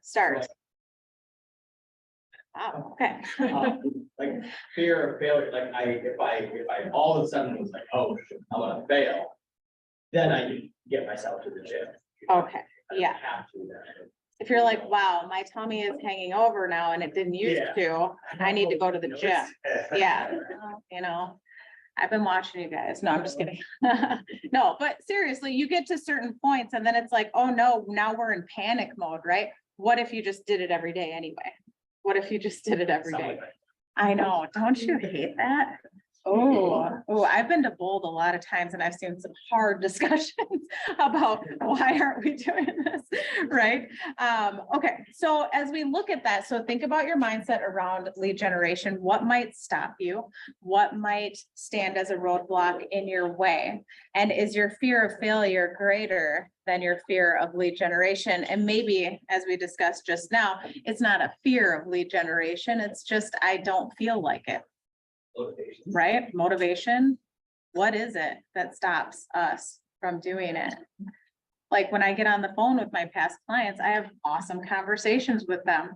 start. Oh, okay. Like fear of failure, like if I all of a sudden was like, oh, shit, I'm gonna fail. Then I can get myself to the gym. Okay, I don't yeah. have to then. If you're like, wow, my tummy is hanging over now and it didn't used to, I need to go to the gym. Yeah, you know, I've been watching you guys. No, I'm just kidding. No, but seriously, you get to certain points and then it's like, oh no, now we're in panic mode, right? What if you just did it every day anyway? What if you just did it every Something day? like I know, don't you hate that? Oh, I've been to Bold a lot of times and I've seen some hard discussions about why aren't we doing this, right? Okay, so as we look at that, so think about your mindset around lead generation. What might stop you? What might stand as a roadblock in your way? And is your fear of failure greater than your fear of lead generation? And maybe, as we discussed just now, it's not a fear of lead generation, it's just, I don't feel like it. motivation. Right? Motivation. What is it that stops us from doing it? Like when I get on the phone with my past clients, I have awesome conversations with them.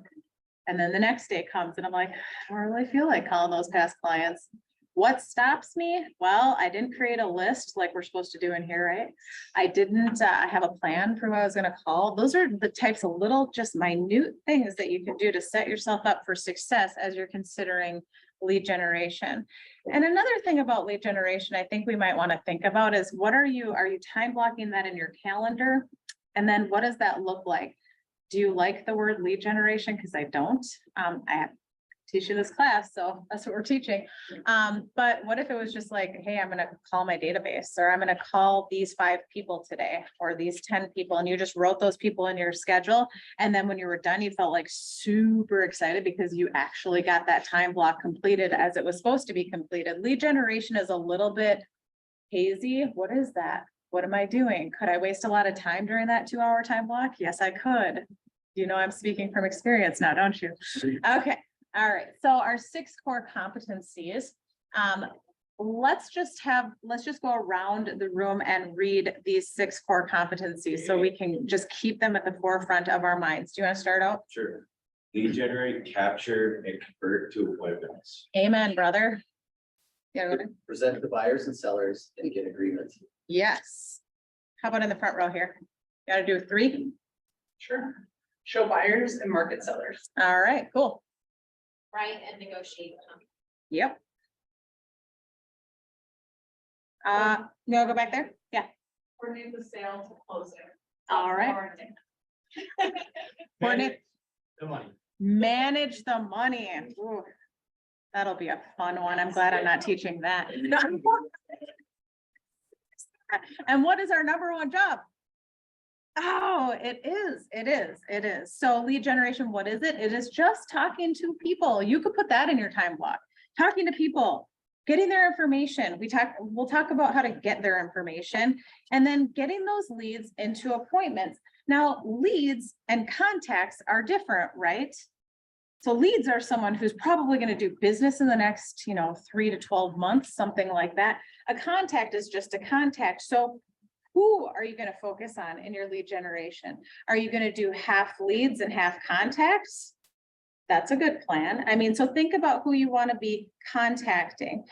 And then the next day comes and I'm like, I don't really feel like calling those past clients. What stops me? Well, I didn't create a list like we're supposed to do in here, right? I didn't have a plan for who I was going to call. Those are the types of little, just minute things that you can do to set yourself up for success as you're considering lead generation. And another thing about lead generation, I think we might want to think about is are you time blocking that in your calendar? And then what does that look like? Do you like the word lead generation? Because I don't. I have teaching this class, so that's what we're teaching. But what if it was just like, hey, I'm gonna call my database, or I'm gonna call these 5 people today, or these 10 people, and you just wrote those people in your schedule. And then when you were done, you felt like super excited because you actually got that time block completed as it was supposed to be completed. Lead generation is a little bit hazy. What is that? What am I doing? Could I waste a lot of time during that 2-hour time block? Yes, I could. You know, I'm speaking from experience now, don't you? Okay. All right, so our 6 core competencies. Let's just go around the room and read these 6 core competencies so we can just keep them at the forefront of our minds. Do you want to start out? Sure. Lead generate, capture, and convert to appointments. Amen, brother. Yeah, Present to buyers and sellers and get agreements. yes. How about in the front row here? Got to do 3? Sure. Show buyers and market sellers. All right, cool. Write and negotiate. Yep. You wanna go back there? Yeah, Coordinate the sale to closing. all right. Coordinate, The money. manage the money. Ooh, that'll be a fun one. I'm glad I'm not teaching that. And what is our #1 job? Oh, it is. So lead generation, what is it? It is just talking to people. You could put that in your time block. Talking to people, getting their information. We'll talk about how to get their information and then getting those leads into appointments. Now, leads and contacts are different, right? So leads are someone who's probably going to do business in the next, 3 to 12 months, something like that. A contact is just a contact. So who are you going to focus on in your lead generation? Are you going to do half leads and half contacts? That's a good plan. I mean, so think about who you want to be contacting.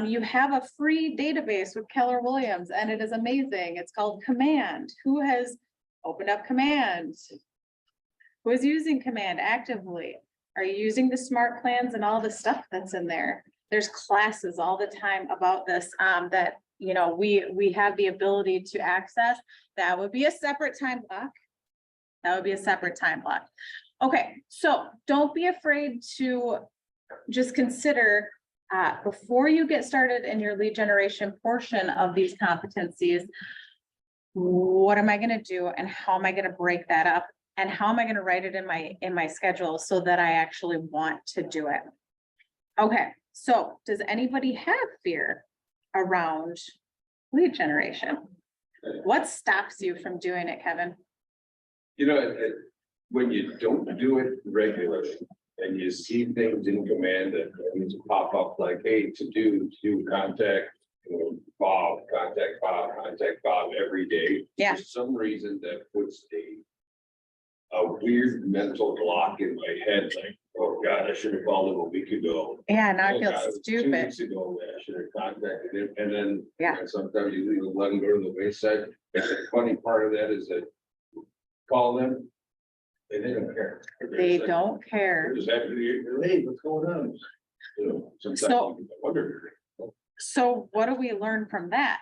You have a free database with Keller Williams and it is amazing. It's called Command. Who has opened up Command? Who is using Command actively? Are you using the smart plans and all the stuff that's in there? There's classes all the time about this that we have the ability to access. That would be a separate time block. Okay, so don't be afraid to just consider before you get started in your lead generation portion of these competencies, what am I going to do and how am I going to break that up? And how am I going to write it in my schedule so that I actually want to do it? Okay, so does anybody have fear around lead generation? What stops you from doing it, Kevin? When you don't do it regularly and you see things in command that pop up like, hey, to do contact, Bob, contact Bob every day. Yeah. For some reason that puts a weird mental block in my head, like, oh God, I should have called him a week ago. Yeah, now I Oh, feel God, it was 2 stupid. weeks ago, I should have contacted him, and then. Yeah. Sometimes you leave, let them go to the wayside, and the funny part of that is that. Call them. And they don't care. They don't care. They're just happy to hear, hey, what's going on? You know, sometimes So- you wonder. So what do we learn from that?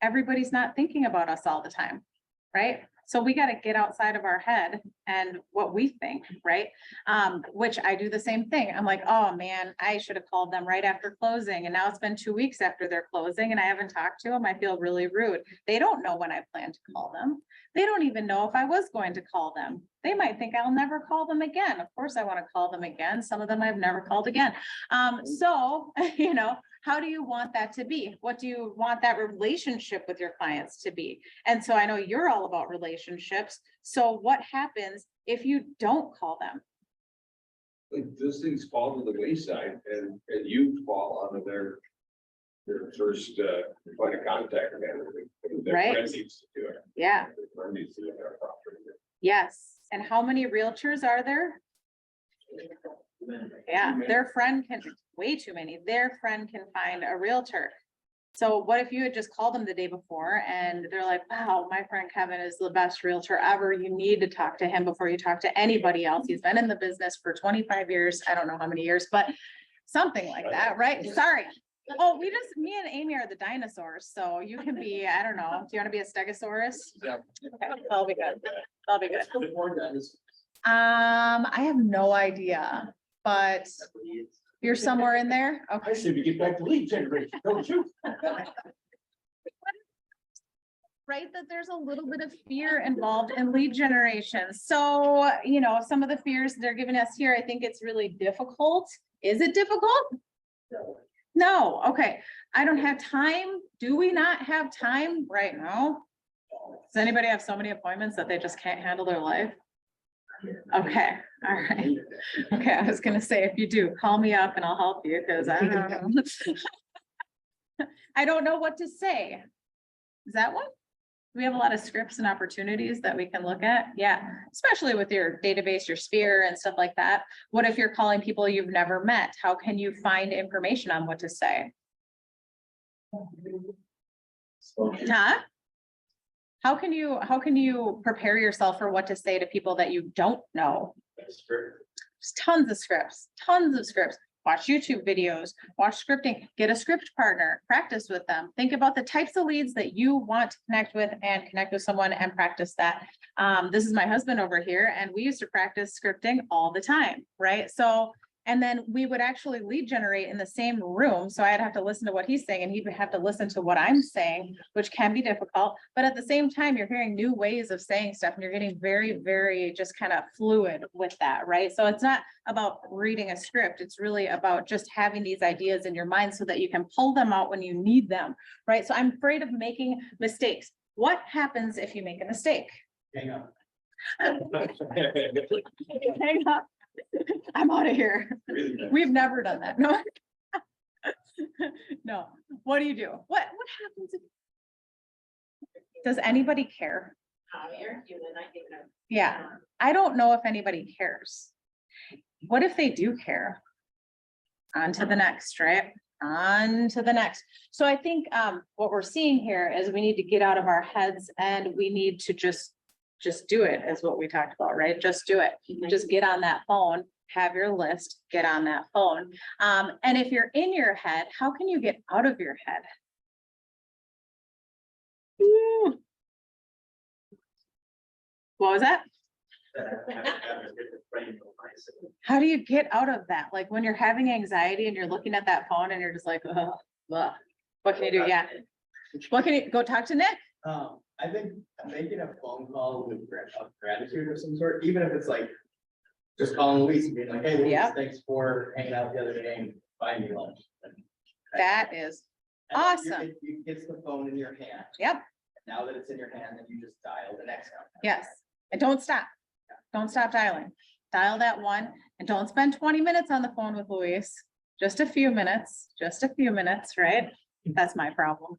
Everybody's not thinking about us all the time, right? So we got to get outside of our head and what we think, right? Which I do the same thing. I'm like, oh man, I should have called them right after closing. And now it's been 2 weeks after their closing and I haven't talked to them. I feel really rude. They don't know when I plan to call them. They don't even know if I was going to call them. They might think I'll never call them again. Of course, I want to call them again. Some of them I've never called again. So, you know, how do you want that to be? What do you want that relationship with your clients to be? And so I know you're all about relationships. So what happens if you don't call them? Like, those things fall to the wayside and you fall onto their first, point of contact. And their Right. friend needs to do it. Yeah, Their friend needs to do it properly. yes. And how many realtors are there? Yeah, their friend can, way too many, their friend can find a realtor. So what if you had just called them the day before and they're like, wow, my friend Kevin is the best realtor ever. You need to talk to him before you talk to anybody else. He's been in the business for 25 years. I don't know how many years, but something like that, right? Sorry. Oh, me and Amy are the dinosaurs. So you can be, I don't know. Do you want to be a stegosaurus? Yeah. Okay, that'll be good. That'll be good. Before that is- I have no idea, but you're somewhere in there. I Okay. said we get back to lead generation, don't you? Right, that there's a little bit of fear involved in lead generation. So, you know, some of the fears they're giving us here, I think it's really difficult. Is it difficult? No, okay. I don't have time. Do we not have time right now? Does anybody have so many appointments that they just can't handle their life? Okay, all right. Okay, I was gonna say, if you do, call me up and I'll help you, because I don't know. I don't know what to say. Is that one? We have a lot of scripts and opportunities that we can look at. Yeah, especially with your database, your sphere and stuff like that. What if you're calling people you've never met? How can you find information on what to say? Huh? How can you prepare yourself for what to say to people that you don't know? There's tons of scripts. Watch YouTube videos, watch scripting, get a script partner, practice with them. Think about the types of leads that you want to connect with and connect with someone and practice that. This is my husband over here and we used to practice scripting all the time, right? So, and then we would actually lead generate in the same room. So I'd have to listen to what he's saying and he'd have to listen to what I'm saying, which can be difficult. But at the same time, you're hearing new ways of saying stuff and you're getting very, very just kind of fluid with that, right? So it's not about reading a script. It's really about just having these ideas in your mind so that you can pull them out when you need them, right? So I'm afraid of making mistakes. What happens if you make a mistake? Hang up. Hang up. I'm out of here. We've never done that. No. No. What do you do? What happens? Does anybody care? You're human, I think. Yeah, I don't know if anybody cares. What if they do care? On to the next, right? On to the next. So I think what we're seeing here is we need to get out of our heads and we need to just do it, is what we talked about, right? Just do it. Just get on that phone, have your list, get on that phone. And if you're in your head, how can you get out of your head? Ooh. What was that? How do you get out of that? Like when you're having anxiety and you're looking at that phone and you're just like, ugh, ugh. What can you do? Yeah. What can you go talk to Nick? I think making a phone call with gratitude of some sort, even if it's like just calling Luis and being like, hey, Luis, Yeah. thanks for hanging out the other day and buying me lunch. That is And awesome. It gets the phone in your hand. Yep. Now that it's in your hand, then you just dial the next one. Yes. And don't stop. Don't stop dialing. Dial that one and don't spend 20 minutes on the phone with Luis. Just a few minutes, right? That's my problem.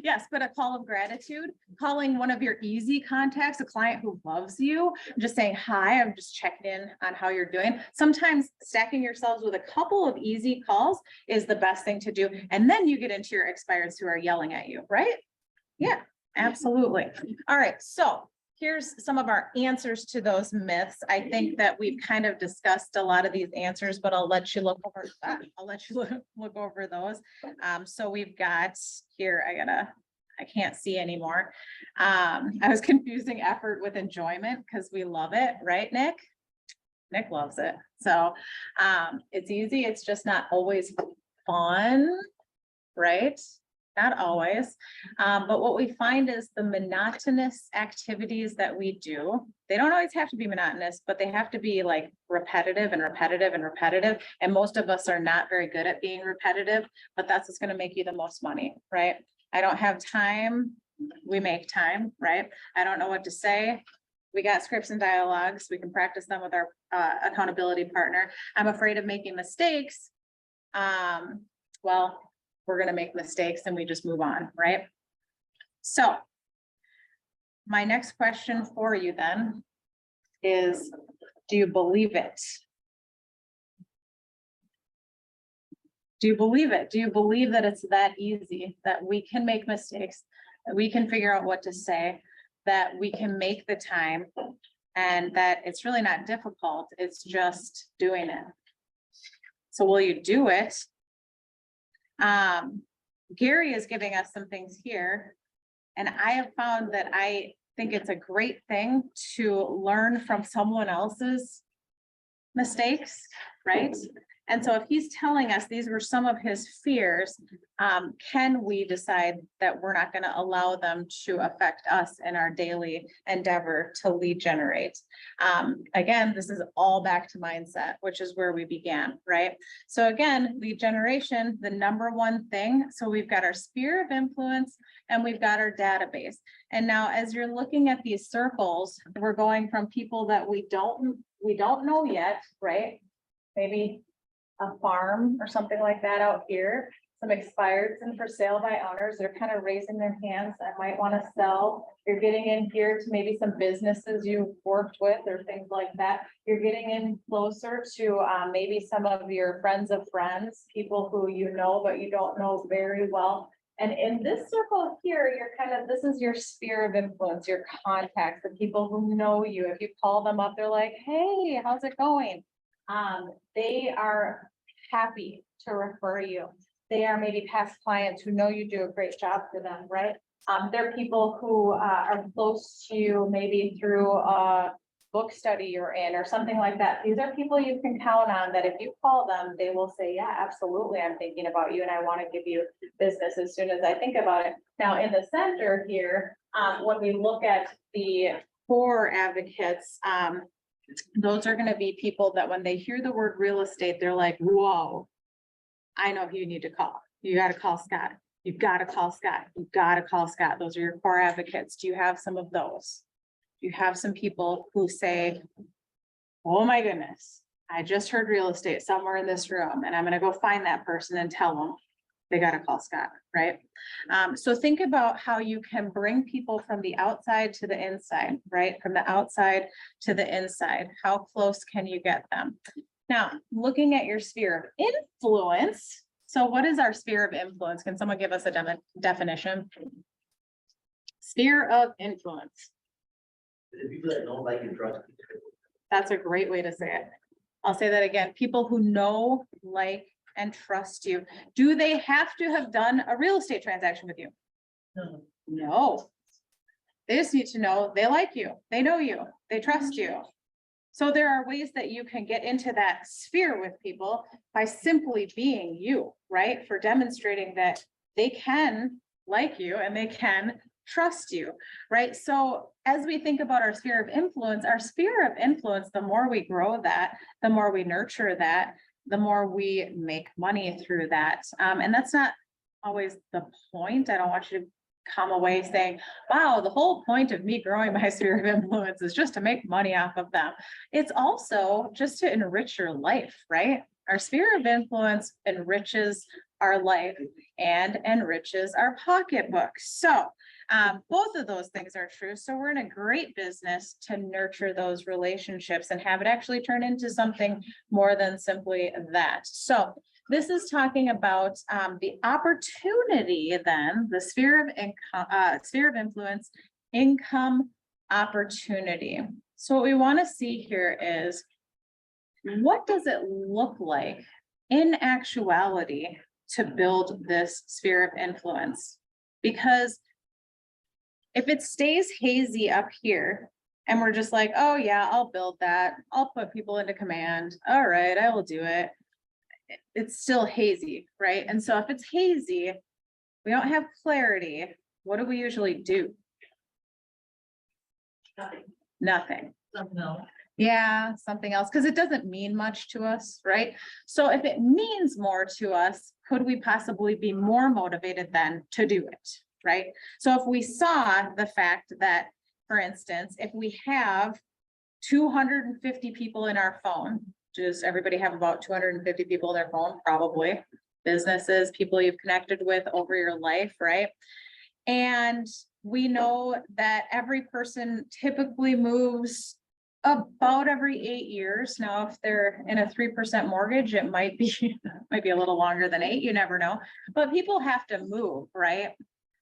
Yes, but a call of gratitude, calling one of your easy contacts, a client who loves you, just saying, hi, I'm just checking in on how you're doing. Sometimes stacking yourselves with a couple of easy calls is the best thing to do. And then you get into your expireds who are yelling at you, right? Yeah, absolutely. All right, so here's some of our answers to those myths. I think that we've kind of discussed a lot of these answers, but I'll let you look over that. I'll let you look over those. So we've got here, I can't see anymore. I was confusing effort with enjoyment because we love it, right, Nick? Nick loves it. So it's easy. It's just not always fun, right? Not always. But what we find is the monotonous activities that we do, they don't always have to be monotonous, but they have to be like repetitive and repetitive and repetitive. And most of us are not very good at being repetitive, but that's what's going to make you the most money, right? I don't have time. We make time, right? I don't know what to say. We got scripts and dialogues. We can practice them with our accountability partner. I'm afraid of making mistakes. Well, we're going to make mistakes and we just move on, right? So my next question for you then is, do you believe it? Do you believe it? Do you believe that it's that easy, that we can make mistakes, that we can figure out what to say, that we can make the time, and that it's really not difficult, it's just doing it? So will you do it? Gary is giving us some things here, and I have found that I think it's a great thing to learn from someone else's mistakes, right? And so if he's telling us these were some of his fears, can we decide that we're not going to allow them to affect us in our daily endeavor to lead generate? Again, this is all back to mindset, which is where we began, right? So again, lead generation, the number one thing. So we've got our sphere of influence and we've got our database. And now as you're looking at these circles, we're going from people that we don't know yet, right? Maybe a farm or something like that out here, some expireds and for sale by owners. They're kind of raising their hands. I might want to sell. You're getting in here to maybe some businesses you've worked with or things like that. You're getting in closer to maybe some of your friends of friends, people who you know, but you don't know very well. And in this circle here, you're kind of, this is your sphere of influence, your contacts, the people who know you. If you call them up, they're like, hey, how's it going? They are happy to refer you. They are maybe past clients who know you do a great job for them, right? They're people who are close to you, maybe through a book study you're in or something like that. These are people you can count on that if you call them, they will say, yeah, absolutely, I'm thinking about you and I want to give you business as soon as I think about it. Now in the center here, when we look at the core advocates, those are going to be people that when they hear the word real estate, they're like, whoa, I know who you need to call. You got to call Scott. You've got to call Scott. You've got to call Scott. Those are your core advocates. Do you have some of those? Do you have some people who say, oh my goodness, I just heard real estate somewhere in this room and I'm going to go find that person and tell them they got to call Scott, right? So think about how you can bring people from the outside to the inside, right? From the outside to the inside. How close can you get them? Now, looking at your sphere of influence. So what is our sphere of influence? Can someone give us a definition? Sphere of influence. The people that know, like, and trust. That's a great way to say it. I'll say that again. People who know, like, and trust you. Do they have to have done a real estate transaction with you? No. No. They just need to know they like you, they know you, they trust you. So there are ways that you can get into that sphere with people by simply being you, right? For demonstrating that they can like you and they can trust you, right? So as we think about our sphere of influence, the more we grow that, the more we nurture that, the more we make money through that. And that's not always the point. I don't want you to come away saying, wow, the whole point of me growing my sphere of influence is just to make money off of them. It's also just to enrich your life, right? Our sphere of influence enriches our life and enriches our pocketbook. So both of those things are true. So we're in a great business to nurture those relationships and have it actually turn into something more than simply that. So this is talking about the opportunity, then the sphere of income, sphere of influence, income opportunity. So what we want to see here is, what does it look like in actuality to build this sphere of influence? Because if it stays hazy up here and we're just like, oh yeah, I'll build that, I'll put people into command, all right, I will do it, it's still hazy, right? And so if it's hazy, we don't have clarity, what do we usually do? Nothing. Nothing. Something else. Yeah, something else, because it doesn't mean much to us, right? So if it means more to us, could we possibly be more motivated then to do it, right? So if we saw the fact that, for instance, if we have 250 people in our phone, does everybody have about 250 people in their phone? Probably. Businesses, people you've connected with over your life, right? And we know that every person typically moves about every 8 years. Now, if they're in a 3% mortgage, it might be a little longer than 8, you never know, but people have to move, right?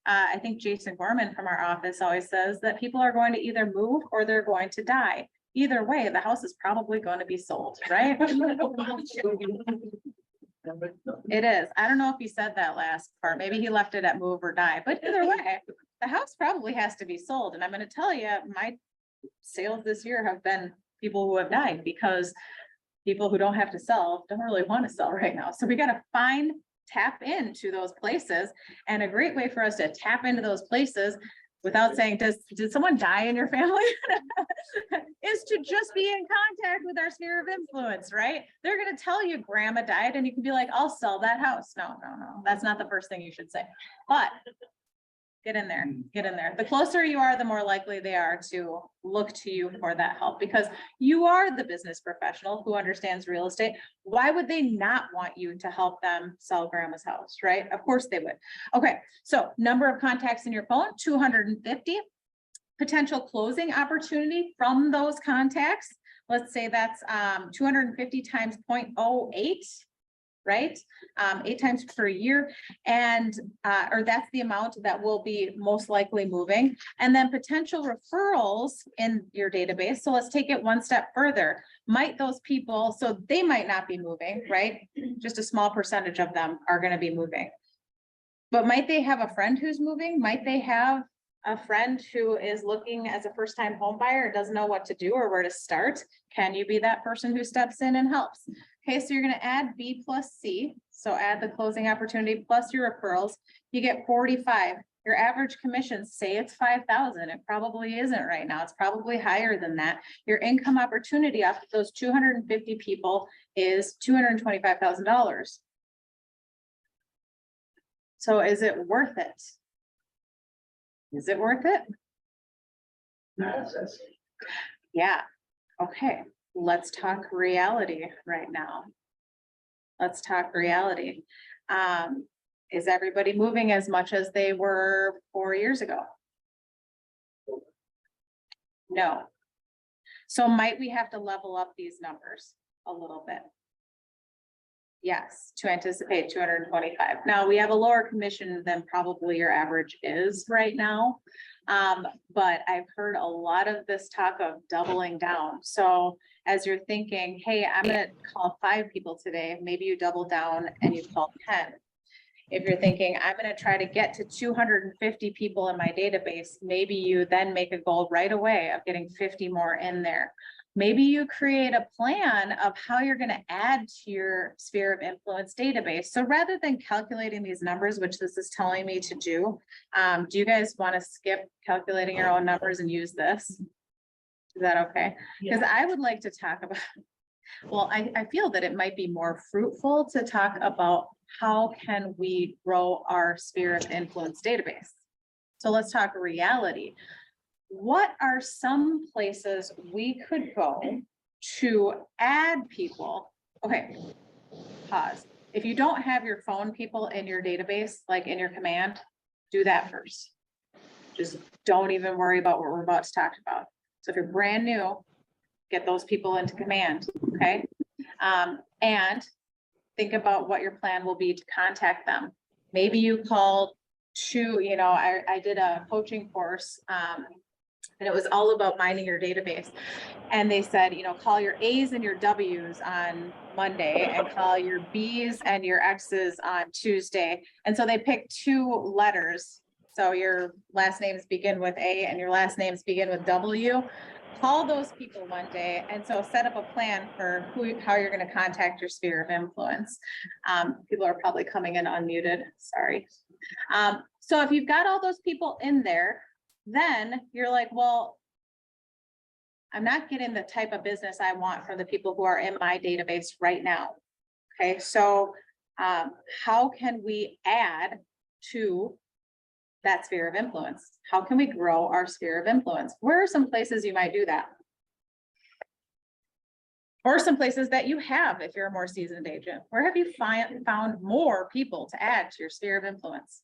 I think Jason Gorman from our office always says that people are going to either move or they're going to die. Either way, the house is probably going to be sold, right? It is. I don't know if he said that last part. Maybe he left it at move or die, but either way, the house probably has to be sold. And I'm going to tell you, my sales this year have been people who have died because people who don't have to sell don't really want to sell right now. So we got to tap into those places. And a great way for us to tap into those places without saying, did someone die in your family? Is to just be in contact with our sphere of influence, right? They're going to tell you grandma died and you can be like, I'll sell that house. No, that's not the first thing you should say, but get in there, get in there. The closer you are, the more likely they are to look to you for that help, because you are the business professional who understands real estate. Why would they not want you to help them sell grandma's house, right? Of course they would. Okay, so number of contacts in your phone, 250. Potential closing opportunity from those contacts. Let's say that's 250 times 0.08. Right? 8 times per year. And, or that's the amount that will be most likely moving. And then potential referrals in your database. So let's take it one step further. Might those people, so they might not be moving, right? Just a small percentage of them are going to be moving. But might they have a friend who's moving? Might they have a friend who is looking as a first-time home buyer and doesn't know what to do or where to start? Can you be that person who steps in and helps? Okay, so you're going to add B plus C. So add the closing opportunity plus your referrals. You get 45. Your average commission, say it's 5,000. It probably isn't right now. It's probably higher than that. Your income opportunity off of those 250 people is $225,000. So is it worth it? Is it worth it? Yeah. Okay. Let's talk reality right now. Let's talk reality. Is everybody moving as much as they were 4 years ago? No. So might we have to level up these numbers a little bit? Yes, to anticipate 225. Now we have a lower commission than probably your average is right now. But I've heard a lot of this talk of doubling down. So as you're thinking, hey, I'm going to call 5 people today, maybe you double down and you call 10. If you're thinking, I'm going to try to get to 250 people in my database, maybe you then make a goal right away of getting 50 more in there. Maybe you create a plan of how you're going to add to your sphere of influence database. So rather than calculating these numbers, which this is telling me to do you guys want to skip calculating your own numbers and use this? Is that okay? Because I would like to talk about, well, I feel that it might be more fruitful to talk about how can we grow our sphere of influence database. So let's talk reality. What are some places we could go to add people? Okay, pause. If you don't have your phone people in your database, like in your command, do that first. Just don't even worry about what we're about to talk about. So if you're brand new, get those people into command, okay? And think about what your plan will be to contact them. Maybe you call I did a coaching course, and it was all about minding your database. And they said, call your A's and your W's on Monday and call your B's and your X's on Tuesday. And so they picked 2 letters. So your last names begin with A and your last names begin with W. Call those people Monday. And so set up a plan for how you're going to contact your sphere of influence. People are probably coming in unmuted. Sorry. So if you've got all those people in there, then you're like, well, I'm not getting the type of business I want for the people who are in my database right now. Okay, so how can we add to that sphere of influence? How can we grow our sphere of influence? Where are some places you might do that? Or some places that you have, if you're a more seasoned agent, where have you found more people to add to your sphere of influence?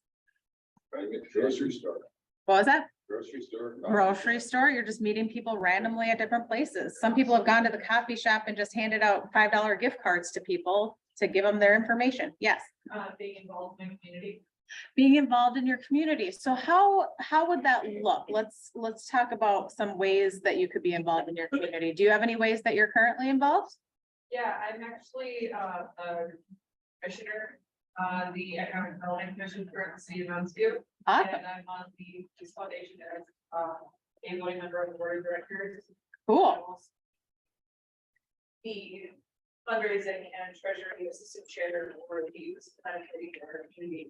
Right, grocery store, What was that? grocery store. Grocery store, you're just meeting people randomly at different places. Some people have gone to the coffee shop and just handed out $5 gift cards to people to give them their information. Yes. Being involved in the community. Being involved in your community. So how would that look? Let's talk about some ways that you could be involved in your community. Do you have any ways that you're currently involved? Yeah, I'm actually a commissioner, the Economic Development Commission for the city of Moundsview. Awesome. And I'm on the Peace Foundation as a voting member of the board of directors. Cool. The fundraising and treasury assistant chair for the youth committee for community.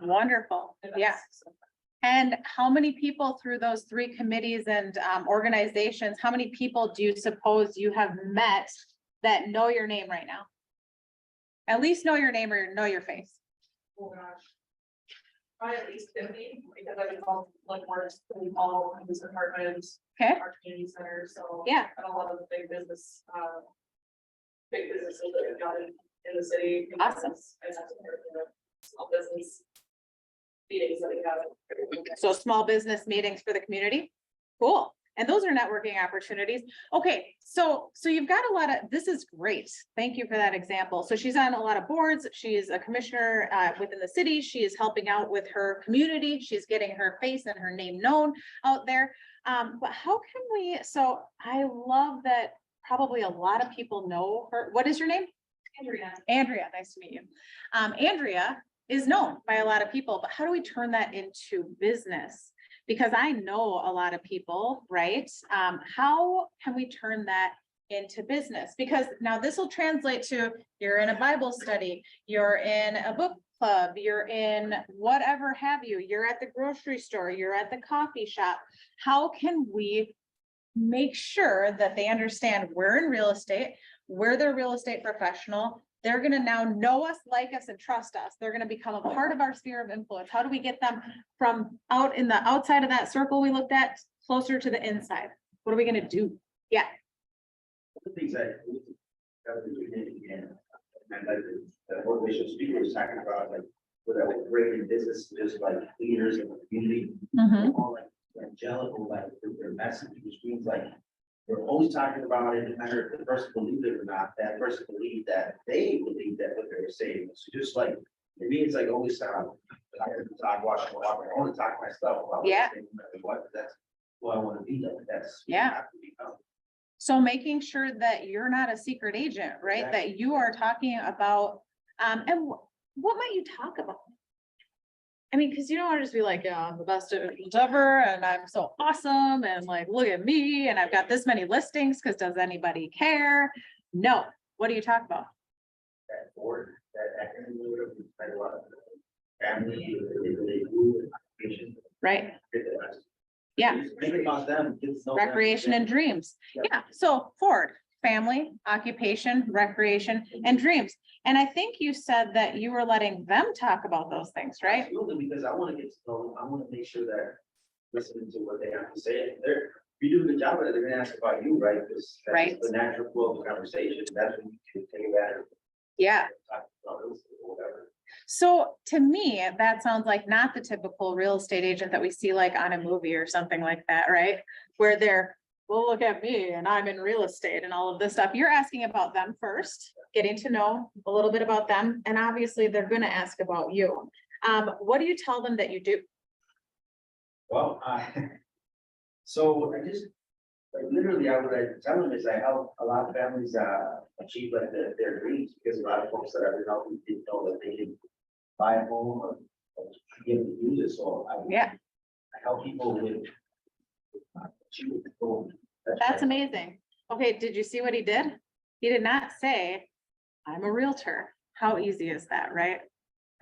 Wonderful. Yeah. And how many people through those 3 committees and organizations, how many people do you suppose you have met that know your name right now? At least know your name or know your face. Oh gosh. Probably at least 50, because I've been involved like works in all of these departments. Okay. Our community center, so. Yeah. And a lot of the big businesses that we've got in the city. Awesome. And that's the small business meetings that we have. So small business meetings for the community. Cool. And those are networking opportunities. Okay, so you've got a lot of, this is great. Thank you for that example. So she's on a lot of boards. She's a commissioner within the city. She is helping out with her community. She's getting her face and her name known out there. But how can we, so I love that probably a lot of people know her. What is your name? Andrea. Andrea, nice to meet you. Andrea is known by a lot of people, but how do we turn that into business? Because I know a lot of people, right? How can we turn that into business? Because now this will translate to you're in a Bible study, you're in a book club, you're in whatever have you, you're at the grocery store, you're at the coffee shop. How can we make sure that they understand we're in real estate, we're their real estate professional? They're going to now know us, like us, and trust us. They're going to become a part of our sphere of influence. How do we get them from out in the outside of that circle we looked at closer to the inside? What are we going to do? Yeah. The things that and like the motivational speaker was talking about, like with that breaking business, just like leaders in the community, all like evangelical, like their message, which means like we're always talking about it, no matter if the person believed it or not, that person believed that they believed that what they were saying. So just like, for me, it's like always sound, I heard the talk, watching, I want to talk my stuff about. Yeah. What, that's who I want to be like, that's. who I Yeah. have to become. So making sure that you're not a secret agent, right? Exactly. That you are talking about, and what might you talk about? I mean, because you don't want to just be like, yeah, I'm the best agent ever, and I'm so awesome, and like, look at me, and I've got this many listings, because does anybody care? No. What do you talk about? That board, that a lot of family, they do, education. Right? Yeah. Think about them. kids know them. Recreation and dreams. Yeah, so Ford, family, occupation, recreation, and dreams. And I think you said that you were letting them talk about those things, right? Absolutely, because I want to get to know, I want to make sure that listening to what they have to say, if they're, if you do a good job at it, they're gonna ask about you, right? Because Right. that's the natural flow of the conversation, that's when you can take advantage. Yeah, Talk about those things. or whatever. So to me, that sounds like not the typical real estate agent that we see like on a movie or something like that, right? Where they're, well, look at me and I'm in real estate and all of this stuff. You're asking about them first, getting to know a little bit about them, and obviously they're gonna ask about you. What do you tell them that you do? Well, so I just, like, literally, what I tell them is I help a lot of families, achieve like their dreams, because a lot of folks that I've been helping didn't know that they could buy a home or be able to do this, so Yeah, I help people with achieving the goal. that's amazing. Okay, did you see what he did? He did not say, I'm a realtor. How easy is that, right?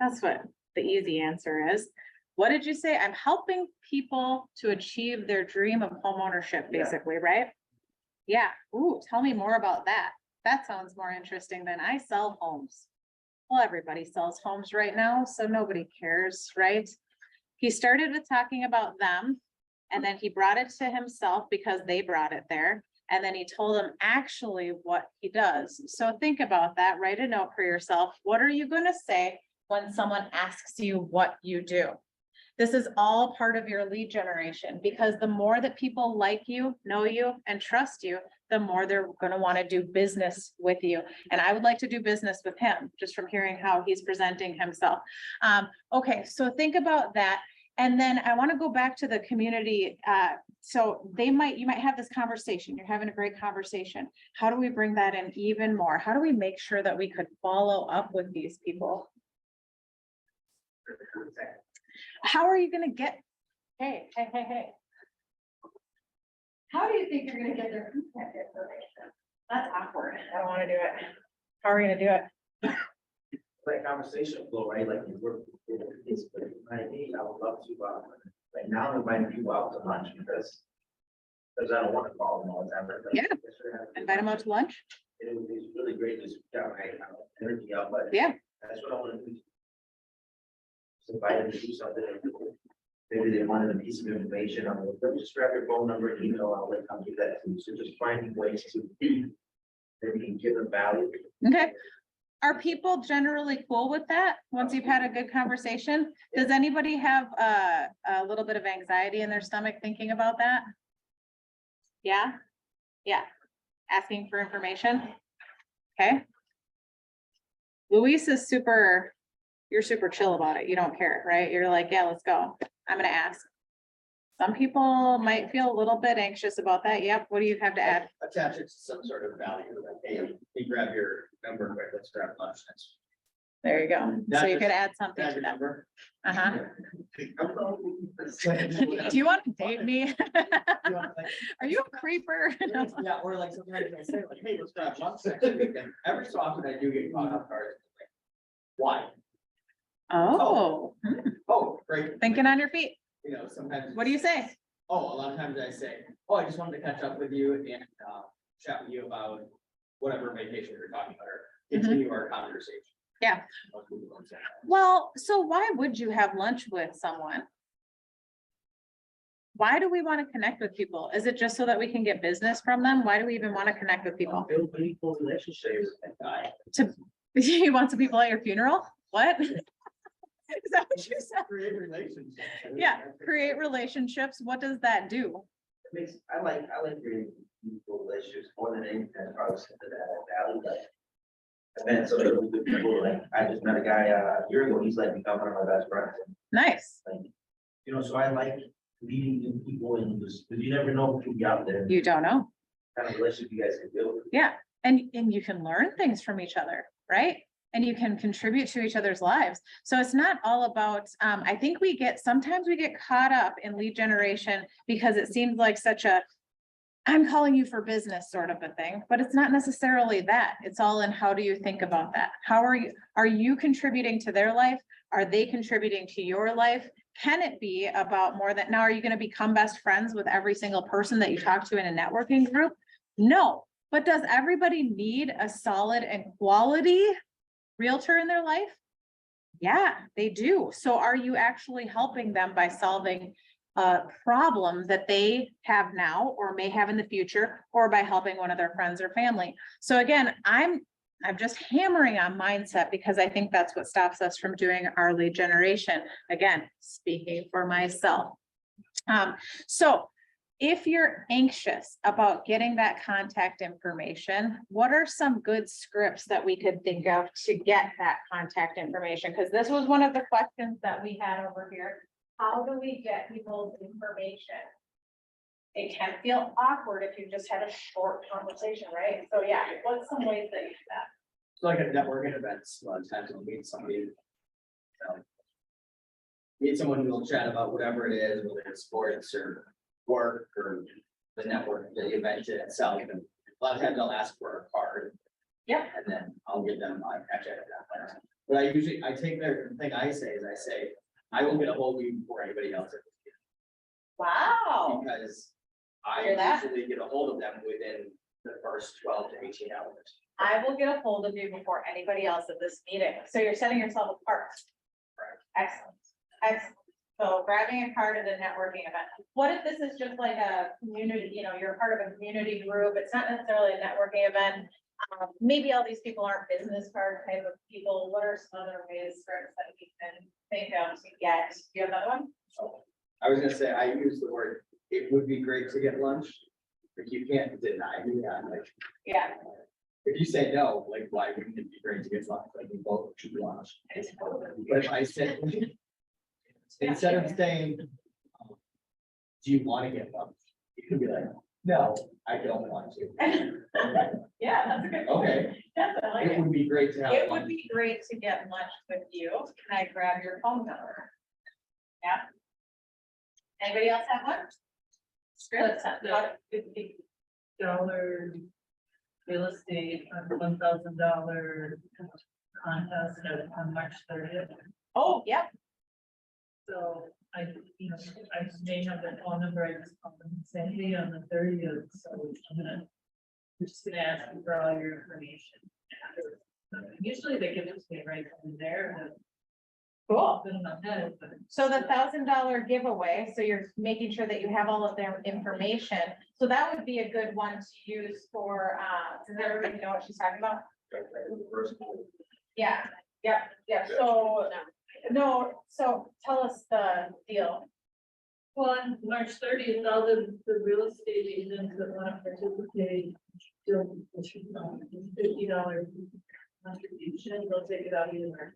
That's what the easy answer is. What did you say? I'm helping people to achieve their dream of homeownership, Yeah. basically, right? Yeah. Ooh, tell me more about that. That sounds more interesting than I sell homes. Well, everybody sells homes right now, so nobody cares, right? He started with talking about them, and then he brought it to himself because they brought it there. And then he told them actually what he does. So think about that, write a note for yourself. What are you gonna say when someone asks you what you do? This is all part of your lead generation, because the more that people like you, know you, and trust you, the more they're gonna wanna do business with you. And I would like to do business with him, just from hearing how he's presenting himself. Okay, so think about that. And then I wanna go back to the community. So you might have this conversation, you're having a great conversation. How do we bring that in even more? How do we make sure that we could follow up with these people? How are you gonna get, hey. How do you think you're gonna get their contact information? That's awkward. I don't wanna do it. How are we gonna do it? Like conversation flow, right? Like you work with it's my age, I would love to, like now invite people out to lunch because I don't want to call them all the time. but, like, Yeah. yesterday I had- Invite them out to lunch? It was really great, just got my energy out, but Yeah. that's what I want to do. Just invite them to do something. Maybe they wanted a piece of information, I'm like, let me just grab your phone number and email, I'll let them do that too. So just finding ways to maybe give them value. Okay. Are people generally cool with that, once you've had a good conversation? Does anybody have a little bit of anxiety in their stomach thinking about that? Yeah? Yeah. Asking for information? Okay. Luis is you're super chill about it. You don't care, right? You're like, yeah, let's go. I'm gonna ask. Some people might feel a little bit anxious about that. Yep. What do you have to add? Attach it to some sort of value, like, hey, you grab your number, quick, let's grab lunch. That's- There you go. So you could add something Grab to your that. number. Uh-huh. Yeah, Do you want to date me? Are you a creeper? or like sometimes I say like, hey, let's grab lunch next week. And every so often I do get caught off guard. Like, why? Oh, Oh, great. thinking on your feet. You know, sometimes. What do you say? Oh, a lot of times I say, oh, I just wanted to catch up with you and chat with you about whatever vacation you're talking about, or continue our conversation. Yeah. Most people don't say that. Well, so why would you have lunch with someone? Why do we want to connect with people? Is it just so that we can get business from them? Why do we even want to connect with people? Build meaningful relationships with that guy. You want some people at your funeral? What? Is that what you said? Create relationships. Yeah, create relationships. What does that do? I like creating meaningful relationships more than anything, I probably said that value, but. I met some really good people, like, I just met a guy a year ago, he's like become one of my best friends. Nice. Like, you know, so I like meeting new people and just, because you never know who could be out there, You don't know. kind of relationship you guys can build. Yeah, and you can learn things from each other, right? And you can contribute to each other's lives. So it's not all about, I think sometimes we get caught up in lead generation because it seems like such a, I'm calling you for business sort of a thing, but it's not necessarily that. It's all in how do you think about that? How are you contributing to their life? Are they contributing to your life? Can it be about more than, now, are you gonna become best friends with every single person that you talk to in a networking group? No, but does everybody need a solid and quality realtor in their life? Yeah, they do. So are you actually helping them by solving a problem that they have now or may have in the future, or by helping one of their friends or family? So again, I'm I'm just hammering on mindset because I think that's what stops us from doing our lead generation. Again, speaking for myself. So if you're anxious about getting that contact information, what are some good scripts that we could think of to get that contact information? Because this was one of the questions that we had over here. How do we get people's information? It can feel awkward if you just had a short conversation, right? So yeah, what's some ways that you do that? So like a networking events, a lot of times you'll meet somebody. Meet someone who will chat about whatever it is, whether it's sports or work or the network, the event itself. And a lot of times I'll ask for a card. Yeah. And then I'll give them my check at that point. But I take their thing I say is I say, I will get a hold of you before anybody else. Wow. Because Hear I that? usually get a hold of them within the first 12 to 18 hours. I will get a hold of you before anybody else at this meeting. So you're setting yourself apart. Excellent. Excellent. So grabbing a card at a networking event. What if this is just like a community, you're part of a community group? It's not necessarily a networking event. Maybe all these people aren't business card type of people. What are some other ways that we can think of to get? Do you have another one? I was gonna say, I use the word, it would be great to get lunch, but you can't deny me that, like, Yeah. if you say no, like, why wouldn't it be great to get lunch, like, we both should lunch. But if I said, instead of saying, do you wanna get lunch? You could be like, no, I don't want to. Yeah, that's a good. Okay, Yes, I like it it. would be great to have It would lunch. be great to get lunch with you. Can I grab your phone number? Yeah. Anybody else have one? Scripts. $50 real estate on $1,000 contest on March 30th. Oh, yep. So I may have the phone number, I just called them and said, hey, on the 30th, so I'm just gonna ask you for all your information. Usually they give it to me right from there, and Cool. put them ahead, but So the $1,000 giveaway, so you're making sure that you have all of their information. So that would be a good one to use for, does everybody know what she's talking about? Yeah, yeah. So, no, so tell us the deal. well, on March 30th, all the real estate agents that want to participate, do $50 contribution, they'll take it out of your.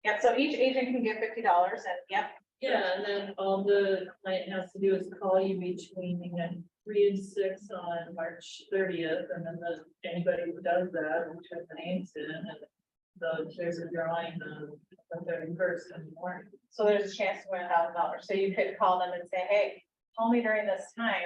Yeah, so each agent can get $50 and, yep. Yeah, and then all the client has to do is call you between 3 and 6 on March 30th, and then anybody who does that, will turn the names in, and there's a drawing the 31st in the morning. So there's a chance to win $1,000. So you could call them and say, hey, call me during this time.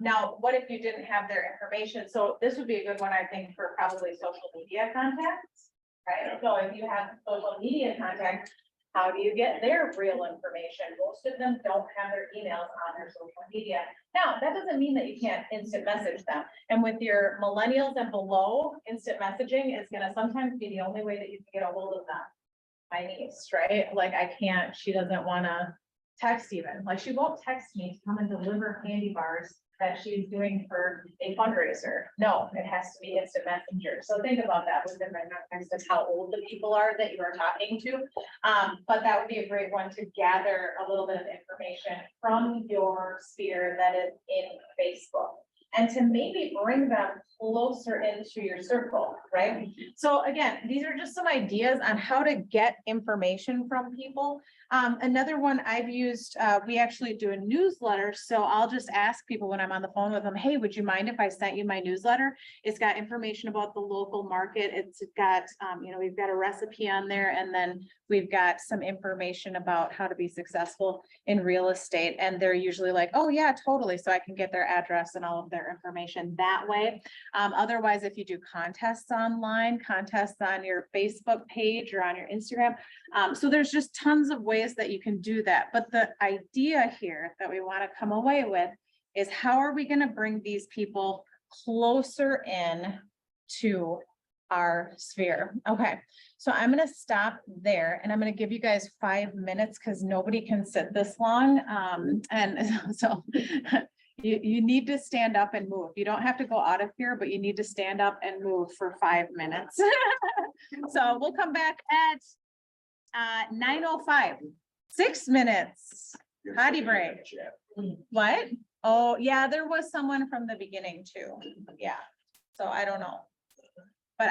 Now, what if you didn't have their information? So this would be a good one, I think, for probably social media contacts, right? So if you have social media contacts, how do you get their real information? Most of them don't have their emails on their social media. Now, that doesn't mean that you can't instant message them. And with your millennials and below, instant messaging is gonna sometimes be the only way that you can get a hold of them. My niece, right? Like she doesn't wanna text even, like she won't text me to come and deliver candy bars that she's doing for a fundraiser. No, it has to be instant messenger. So think about that within the context of how old the people are that you are talking to. But that would be a great one to gather a little bit of information from your sphere that is in Facebook. And to maybe bring them closer into your circle, right? So again, these are just some ideas on how to get information from people. Another one I've used, we actually do a newsletter. So I'll just ask people when I'm on the phone with them, hey, would you mind if I sent you my newsletter? It's got information about the local market. It's got, we've got a recipe on there, and then we've got some information about how to be successful in real estate. And they're usually like, oh yeah, totally. So I can get their address and all of their information that way. Otherwise, if you do contests online, contests on your Facebook page or on your Instagram. So there's just tons of ways that you can do that. But the idea here that we want to come away with is how are we going to bring these people closer in to our sphere? Okay, so I'm going to stop there and I'm going to give you guys 5 minutes because nobody can sit this long. And so You need to stand up and move. You don't have to go out of here, but you need to stand up and move for 5 minutes. So we'll come back at 9:05, 6 minutes. Potty break. What? Oh, yeah, there was someone from the beginning too. Yeah. So I don't know. But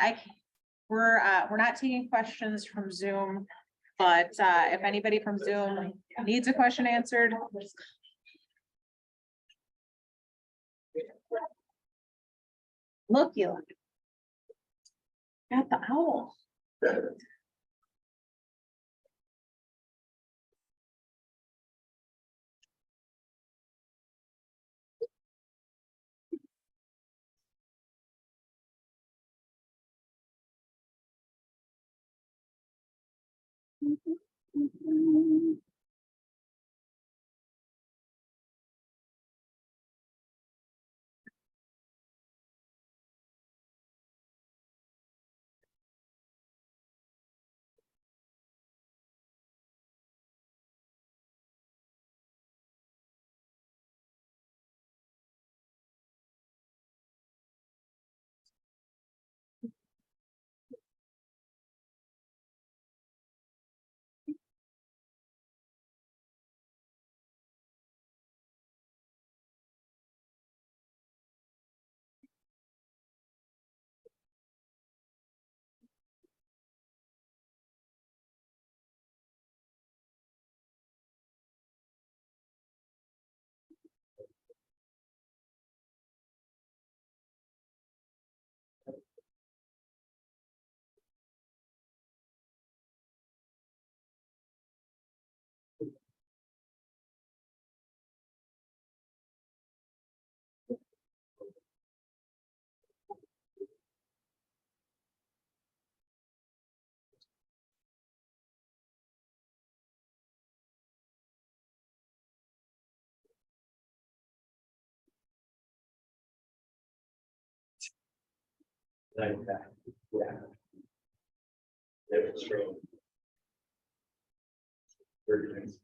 we're not taking questions from Zoom, but if anybody from Zoom needs a question answered. Look, you. Got the owl. Like that, yeah. It's true. Very nice.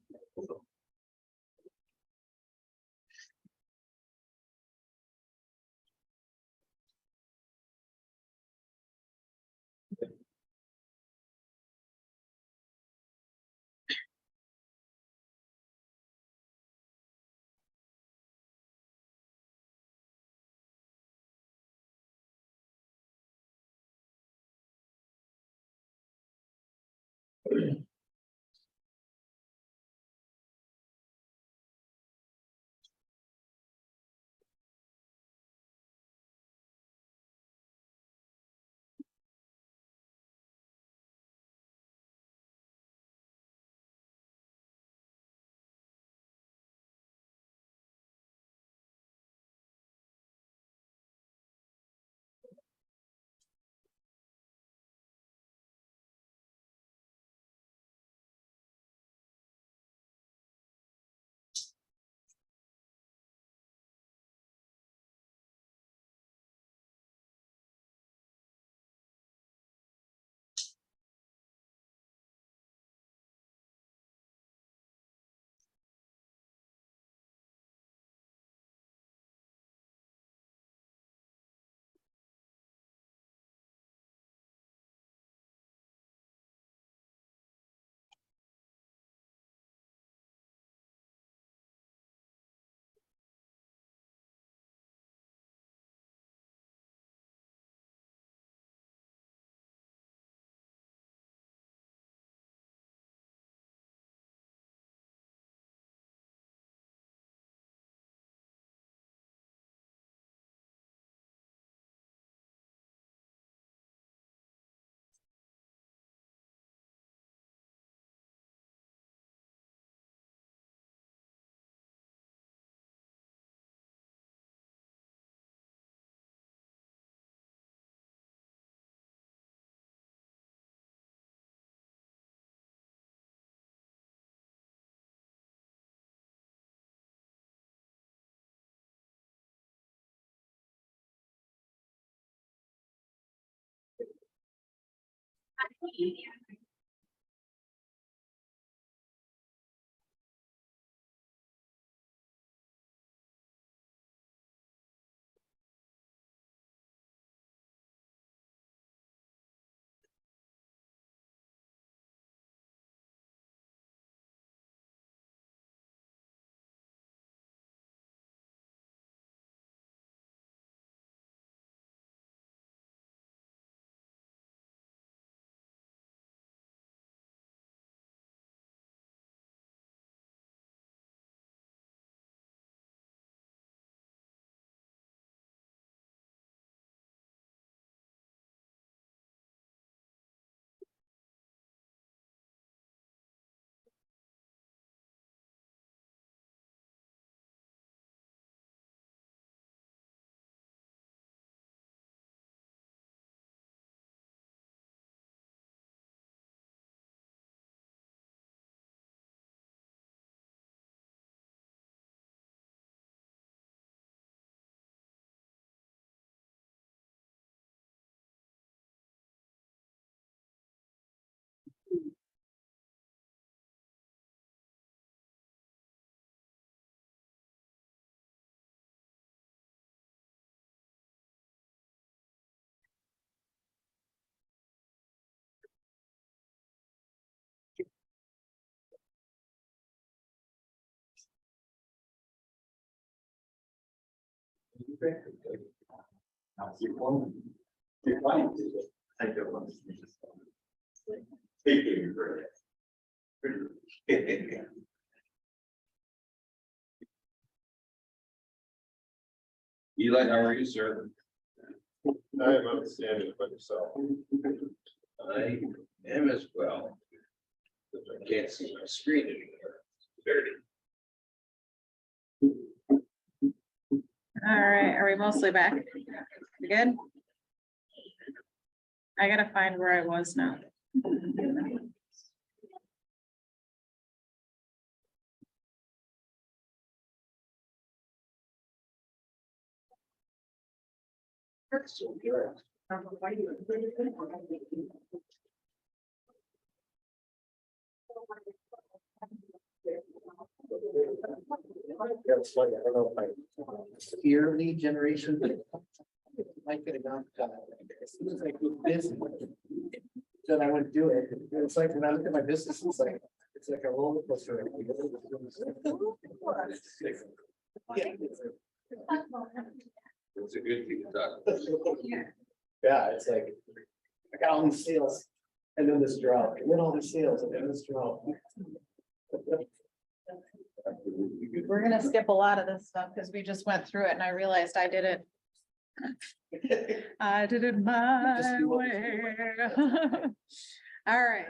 Your clients. I don't want to see this. Take it for it. Eli, how are you, sir? I am outstanding by yourself. I am as well. But I can't see my screen anymore. Dirty. All right, are we mostly back? We good? I gotta find where I was now. That's like, I don't know if I fear lead generation. Might get it done. As soon as I do business, then I would do it. It's like when I look at my business, it's like a roller coaster. Yeah. It's a good thing to talk about. Yeah, it's like, I got all these sales and then this drought, and then all these sales and then this drought. We're gonna skip a lot of this stuff because we just went through it and I realized I did it. I did it my Just do what we way. All right,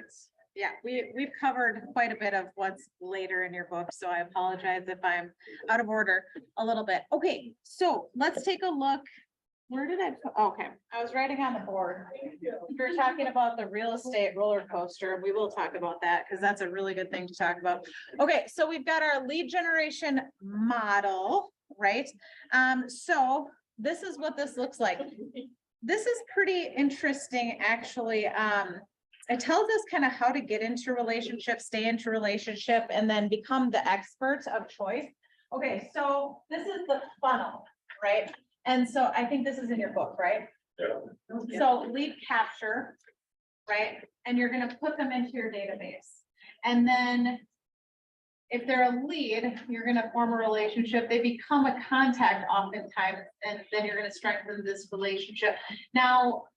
yeah, we've covered quite a bit of what's later in your book, so I apologize if I'm out of order a little bit. Okay, so let's take a look. Where did okay, I was writing on the board. We were talking about the real estate roller coaster. We will talk about that because that's a really good thing to talk about. Okay, so we've got our lead generation model, right? So this is what this looks like. This is pretty interesting, actually. It tells us kind of how to get into relationships, stay into relationship, and then become the expert of choice. Okay, so this is the funnel, right? And so I think this is in your book, right? Yeah. So lead capture, right? And you're gonna put them into your database. And then if they're a lead, you're gonna form a relationship. They become a contact oftentimes, and then you're gonna strengthen this relationship. Now,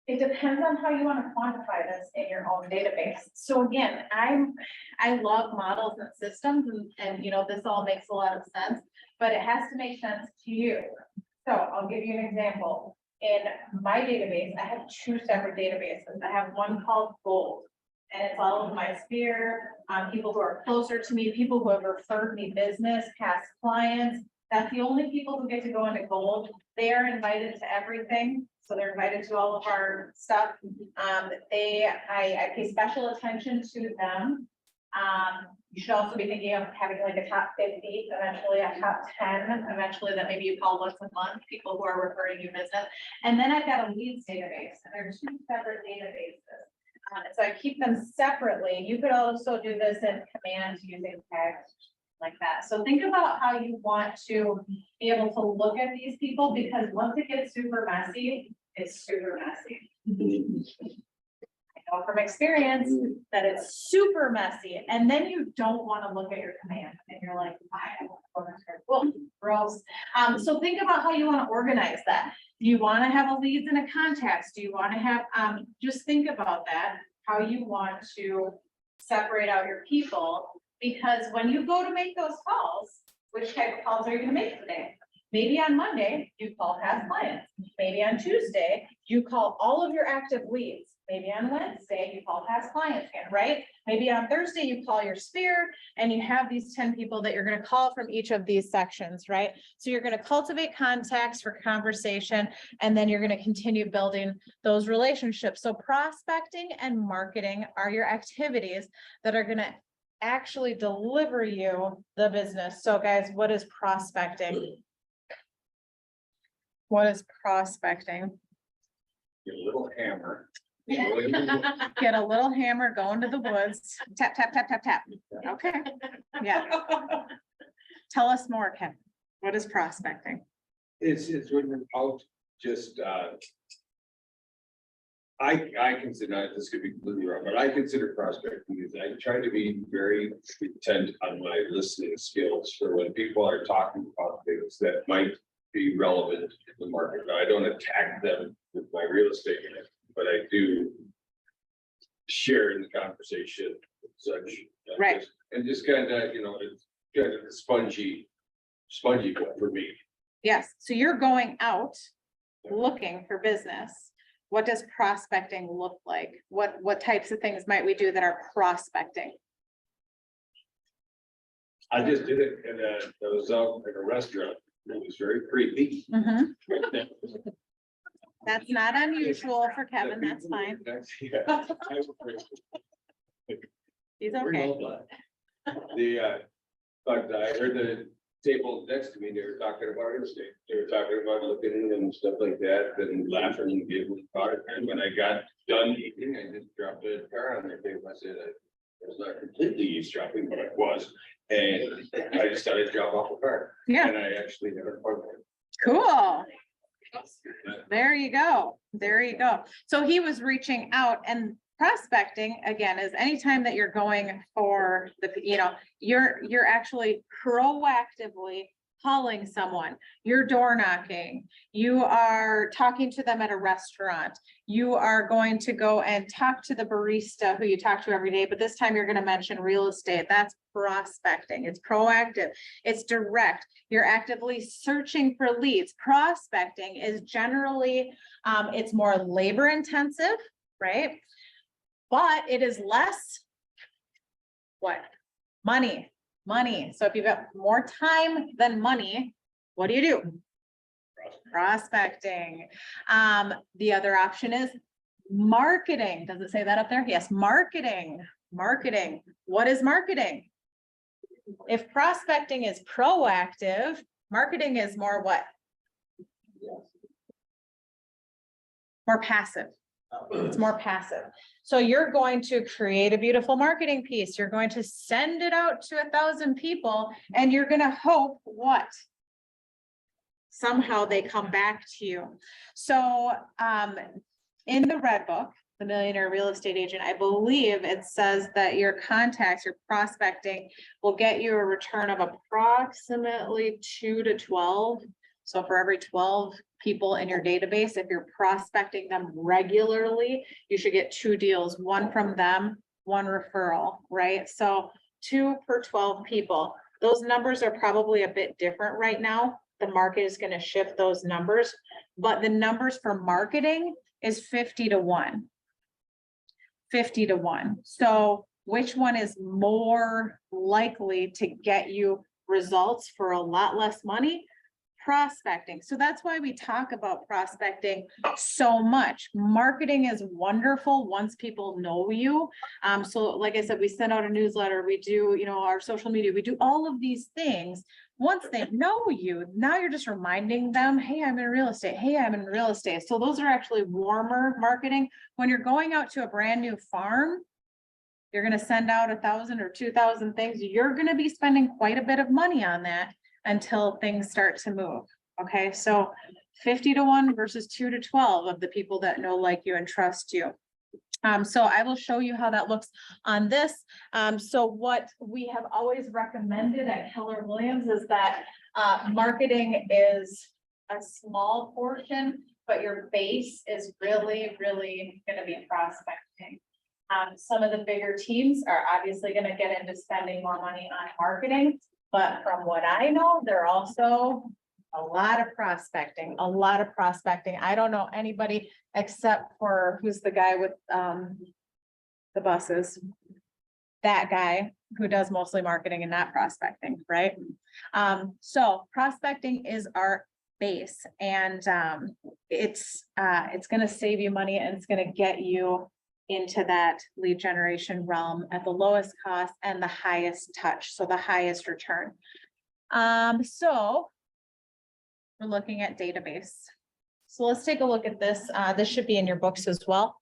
it depends on how you want to quantify this in your own database. So again, I love models and systems and you know, this all makes a lot of sense, but it has to make sense to you. So I'll give you an example. In my database, I have two separate databases. I have one called Gold. And it's all of my sphere, people who are closer to me, people who have referred me business, past clients. That's the only people who get to go into Gold. They are invited to everything. So they're invited to all of our stuff. I pay special attention to them. You should also be thinking of having like a top 50, eventually a top 10, eventually that maybe you call once a month, people who are referring you business. And then I've got a leads database, and there are two separate databases. So I keep them separately. You could also do this in command using text like that. So think about how you want to be able to look at these people, because once it gets super messy, it's super messy. I know from experience that it's super messy, and then you don't want to look at your command and you're like, well, gross. So think about how you want to organize that. Do you want to have a leads and a contacts? Do you want to have, just think about that, how you want to separate out your people, because when you go to make those calls, which type of calls are you going to make today? Maybe on Monday, you call past clients. Maybe on Tuesday, you call all of your active leads. Maybe on Wednesday, you call past clients again, right? Maybe on Thursday, you call your sphere, and you have these 10 people that you're going to call from each of these sections, right? So you're going to cultivate contacts for conversation, and then you're going to continue building those relationships. So prospecting and marketing are your activities that are going to actually deliver you the business. So guys, what is prospecting? What is prospecting? Get a little hammer. Get a little hammer, go into the woods, tap, tap, tap, tap, tap. Okay, yeah. Tell us more, Kevin. What is prospecting? It's when you're out just, I consider, this could be completely wrong, but I consider prospecting is I try to be very intent on my listening skills for when people are talking about things that might be relevant in the market. Now, I don't attack them with my real estate, but I do share in the conversation and such. Right. And just kind of, it's kind of spongy one for me. Yes, so you're going out looking for business. What does prospecting look like? What types of things might we do that are prospecting? I just did it and I was out at a restaurant. It was very creepy. Mhm. That's not unusual for Kevin, that's fine. Yeah. He's okay. But I heard the table next to me, they were talking about real estate. They were talking about looking and stuff like that and laughing and giggling about it. And when I got done eating, I just dropped a car on their table. I said, I was not completely eavesdropping, but I was. And I just started to drop off the car. Yeah, And I actually never parked there. cool. There you go. There you go. So he was reaching out, and prospecting again is anytime that you're going for the, you're actually proactively calling someone, you're door knocking, you are talking to them at a restaurant, you are going to go and talk to the barista who you talk to every day, but this time you're going to mention real estate. That's prospecting. It's proactive. It's direct. You're actively searching for leads. Prospecting is generally, it's more labor intensive, right? But it is less, what? Money. So if you've got more time than money, what do? Prospecting. The other option is marketing. Does it say that up there? Yes, marketing. What is marketing? If prospecting is proactive, marketing is more what? More passive. It's more passive. So you're going to create a beautiful marketing piece. You're going to send it out to 1,000 people and you're going to hope what? Somehow they come back to you. So in the Red Book, The Millionaire Real Estate Agent, I believe it says that your contacts, your prospecting will get you a return of approximately 2 to 12. So for every 12 people in your database, if you're prospecting them regularly, you should get 2 deals, one from them, 1 referral, right? So 2 per 12 people. Those numbers are probably a bit different right now. The market is going to shift those numbers, but the numbers for marketing is 50 to 1. 50 to 1. So which one is more likely to get you results for a lot less money? Prospecting. So that's why we talk about prospecting so much. Marketing is wonderful once people know you. So like I said, we send out a newsletter, we do, our social media, we do all of these things. Once they know you, now you're just reminding them, hey, I'm in real estate. Hey, I'm in real estate. So those are actually warmer marketing. When you're going out to a brand new farm, you're going to send out 1,000 or 2,000 things. You're going to be spending quite a bit of money on that until things start to move. Okay, so 50 to 1 versus 2 to 12 of the people that know, like you, and trust you. So I will show you how that looks on this. So what we have always recommended at Keller Williams is that marketing is a small portion, but your base is really, really going to be prospecting. Some of the bigger teams are obviously going to get into spending more money on marketing. But from what I know, they're also a lot of prospecting. I don't know anybody except for who's the guy with the buses. That guy who does mostly marketing and not prospecting, right? So prospecting is our base, and it's going to save you money, and it's going to get you into that lead generation realm at the lowest cost and the highest touch, so the highest return. So we're looking at database. So let's take a look at this. This should be in your books as well.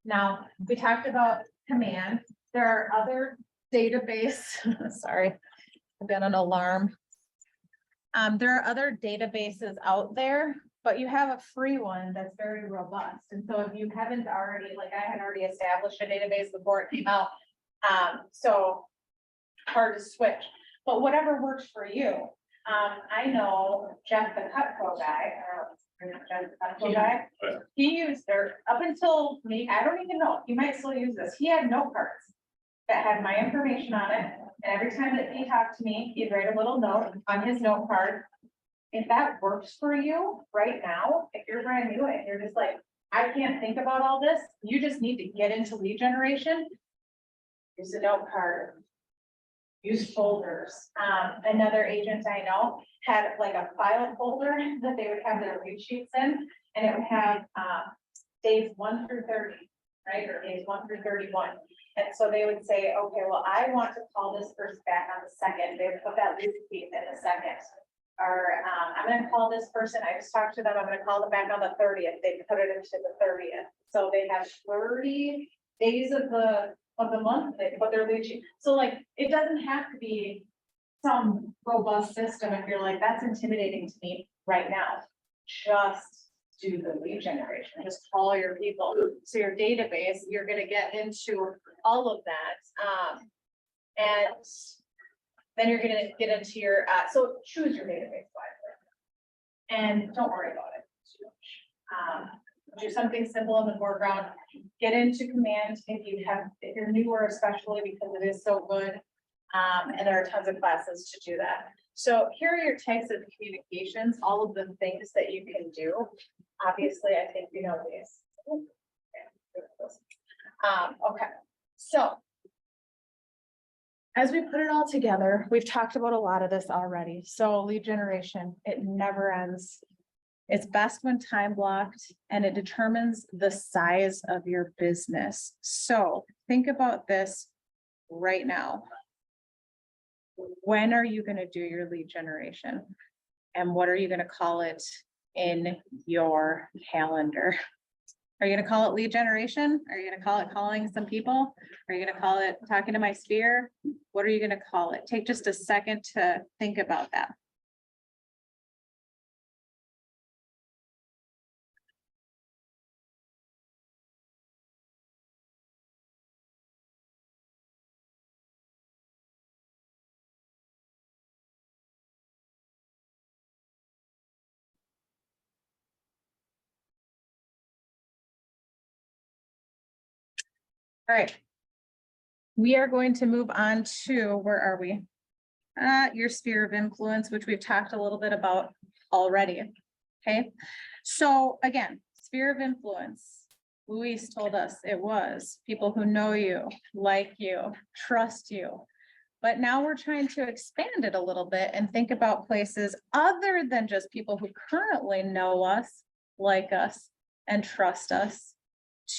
Now, we talked about command. There are other database, sorry, I've got an alarm. There are other databases out there, but you have a free one that's very robust. And so if you haven't already, like I had already established a database before it came out, so hard to switch, but whatever works for you. I know Jeff, the Cutco guy, Jeff, the Cutco guy. Right. He used, or up until me, I don't even know, he might still use this, he had note cards that had my information on it, and every time that he talked to me, he'd write a little note on his note card. If that works for you right now, if you're brand new and you're just like, I can't think about all this, you just need to get into lead generation. Use a note card. Use folders. Another agent I know had like a file folder that they would have their lead sheets in, and it would have, days 1 through 30, right, or days 1 through 31. And so they would say, okay, well, I want to call this person back on the second, they would put that lead sheet in the second. Or, I'm gonna call this person, I just talked to them, I'm gonna call them back on the 30th, they put it into the 30th. So they have 30 days of the month, they put their lead sheet. So like, it doesn't have to be some robust system if you're like, that's intimidating to me right now. Just do the lead generation, just call your people. So your database, you're gonna get into all of that. And then you're gonna get into your, so choose your database wisely. And don't worry about it too much. Do something simple in the foreground, get into command if you're newer, especially because it is so good. And there are tons of classes to do that. So here are your types of communications, all of the things that you can do. Obviously, I think you know these. Okay, so as we put it all together, we've talked about a lot of this already. So lead generation, it never ends. It's best when time blocked, and it determines the size of your business. So think about this right now. When are you going to do your lead generation? And what are you going to call it in your calendar? Are you going to call it lead generation? Are you going to call it calling some people? Are you going to call it talking to my sphere? What are you going to call it? Take just a second to think about that. All right. We are going to move on to, where are we? Your sphere of influence, which we've talked a little bit about already. Okay, so again, sphere of influence. Luis told us it was people who know you, like you, trust you. But now we're trying to expand it a little bit and think about places other than just people who currently know us, like us, and trust us,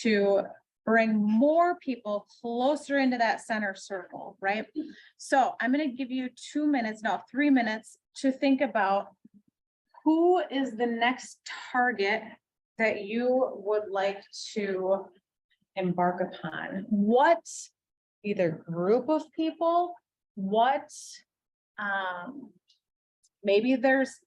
to bring more people closer into that center circle, right? So I'm going to give you 2 minutes, no, 3 minutes to think about who is the next target that you would like to embark upon. What either group of people, what, maybe there's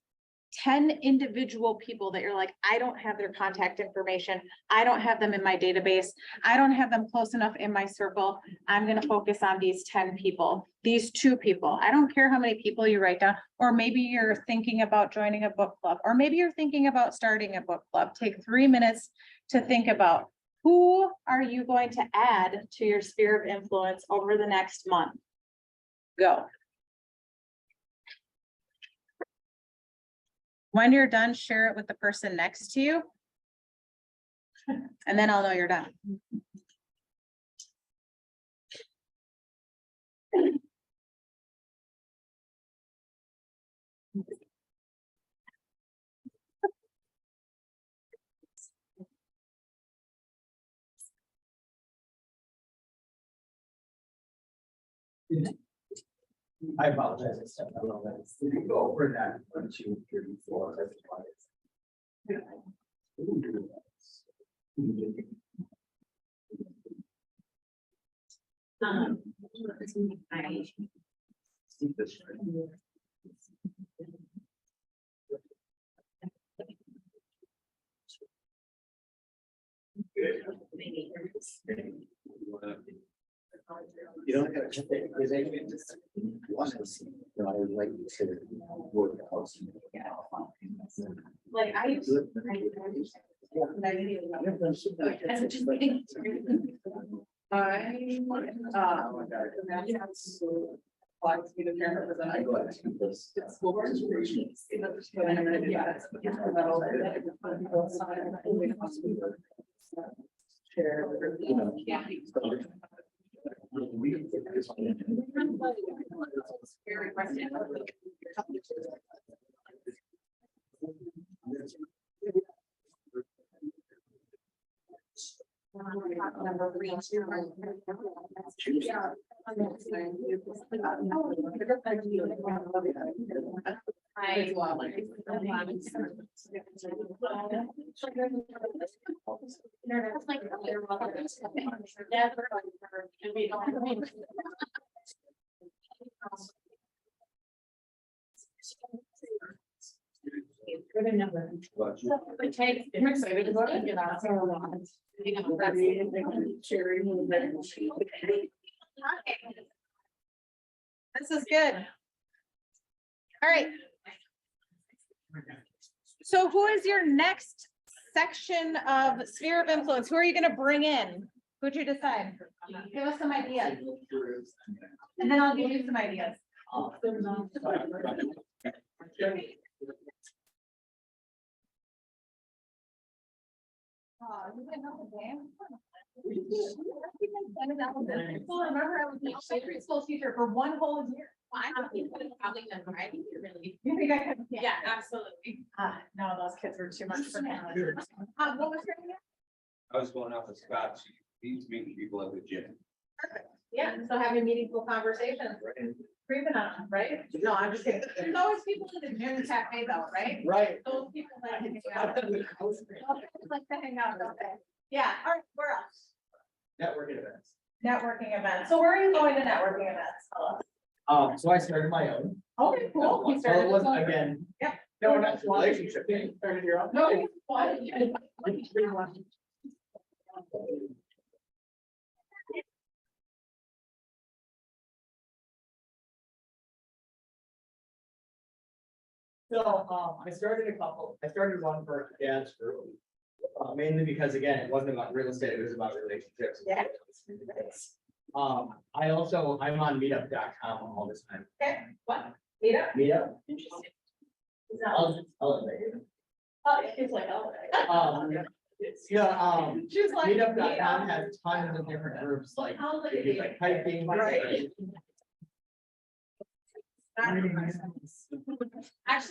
10 individual people that you're like, I don't have their contact information. I don't have them in my database. I don't have them close enough in my circle. I'm going to focus on these 10 people, these 2 people. I don't care how many people you write down, or maybe you're thinking about joining a book club, or maybe you're thinking about starting a book club. Take 3 minutes to think about who are you going to add to your sphere of influence over the next month. Go. When you're done, share it with the person next to you. And then I'll know you're done. I apologize, I stepped out of that. We can go over that 1, 2, 3, 4. That's why it's- See this, right? You don't have to. There's anything to say. You want to see. I would like to work out. Like I used to. I'm excited about it. This is good. All right. So who is your next section of sphere of influence? Who are you gonna bring in? Who'd you decide? Give us some ideas. And then I'll give you some ideas. Oh, you didn't know the name? Well, remember, I was a secondary school teacher for one whole year. Well, I don't think that probably done, I think you're really. You think I could? Yeah, absolutely. No, those kids were too much for me. What was your name? I was going off of Scott's, he's meeting people at the gym. Yeah, so having meaningful conversations. Creeping on them, right? No, I'm just kidding. There's always people in the gym cafe though, right? Right. Those people like to hang out. Like to hang out, don't they? Yeah, all right, where else? Networking events. Networking events. So where are you going to networking events? Tell us. So I started my own. Okay, cool. You So started it this wasn't one? again. Yep. No, that's a relationship thing. Started your own. No. What? So, I started a couple, I started one for dad's group. Mainly because again, it wasn't about real estate, it was about relationships. Yeah. I'm on meetup.com all this time. Okay, what? Meetup? Meetup. Interesting. I'll let you. Oh, it's like, oh. She's like. Meetup.com has tons of different groups, like, I'll let they do you. like hiking. Right. Actually,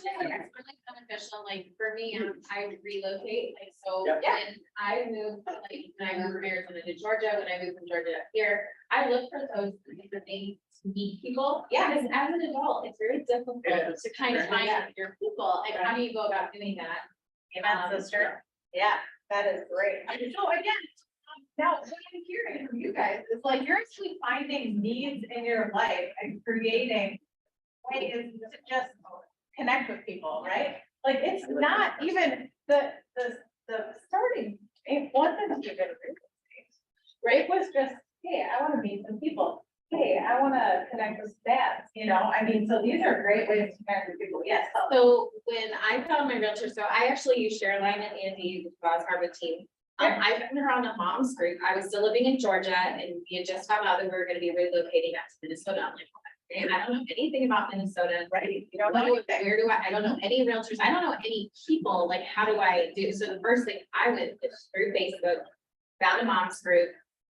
I think it's really beneficial, like for me, I relocate, like, so Yep. when I moved, like, when I moved from Arizona to Georgia, when I moved from Georgia up here, I look for those different things to meet people. Yeah, because as an adult, it's very difficult to kind of find your people, and how do you go about doing that? Amen, sister. Yeah, that is great. So again, now what I'm hearing from you guys is like, you're actually finding needs in your life and creating ways to just connect with people, right? Like, it's not even the starting, it wasn't to get a real estate, right? It was just, hey, I want to meet some people. Hey, I want to connect with dads, you know, I mean, so these are great ways to connect with people. Yes. So when I found my realtor, so I actually use Shareline and Andy, the Harvard team. I've been around a mom's group. I was still living in Georgia and we had just found out that we were gonna be relocating back to Minnesota. I'm like, and I don't know anything about Minnesota. Right. You don't know anything. Where do I don't know any realtors. I don't know any people. Like, how do I do? So the first thing I went was through Facebook, found a mom's group.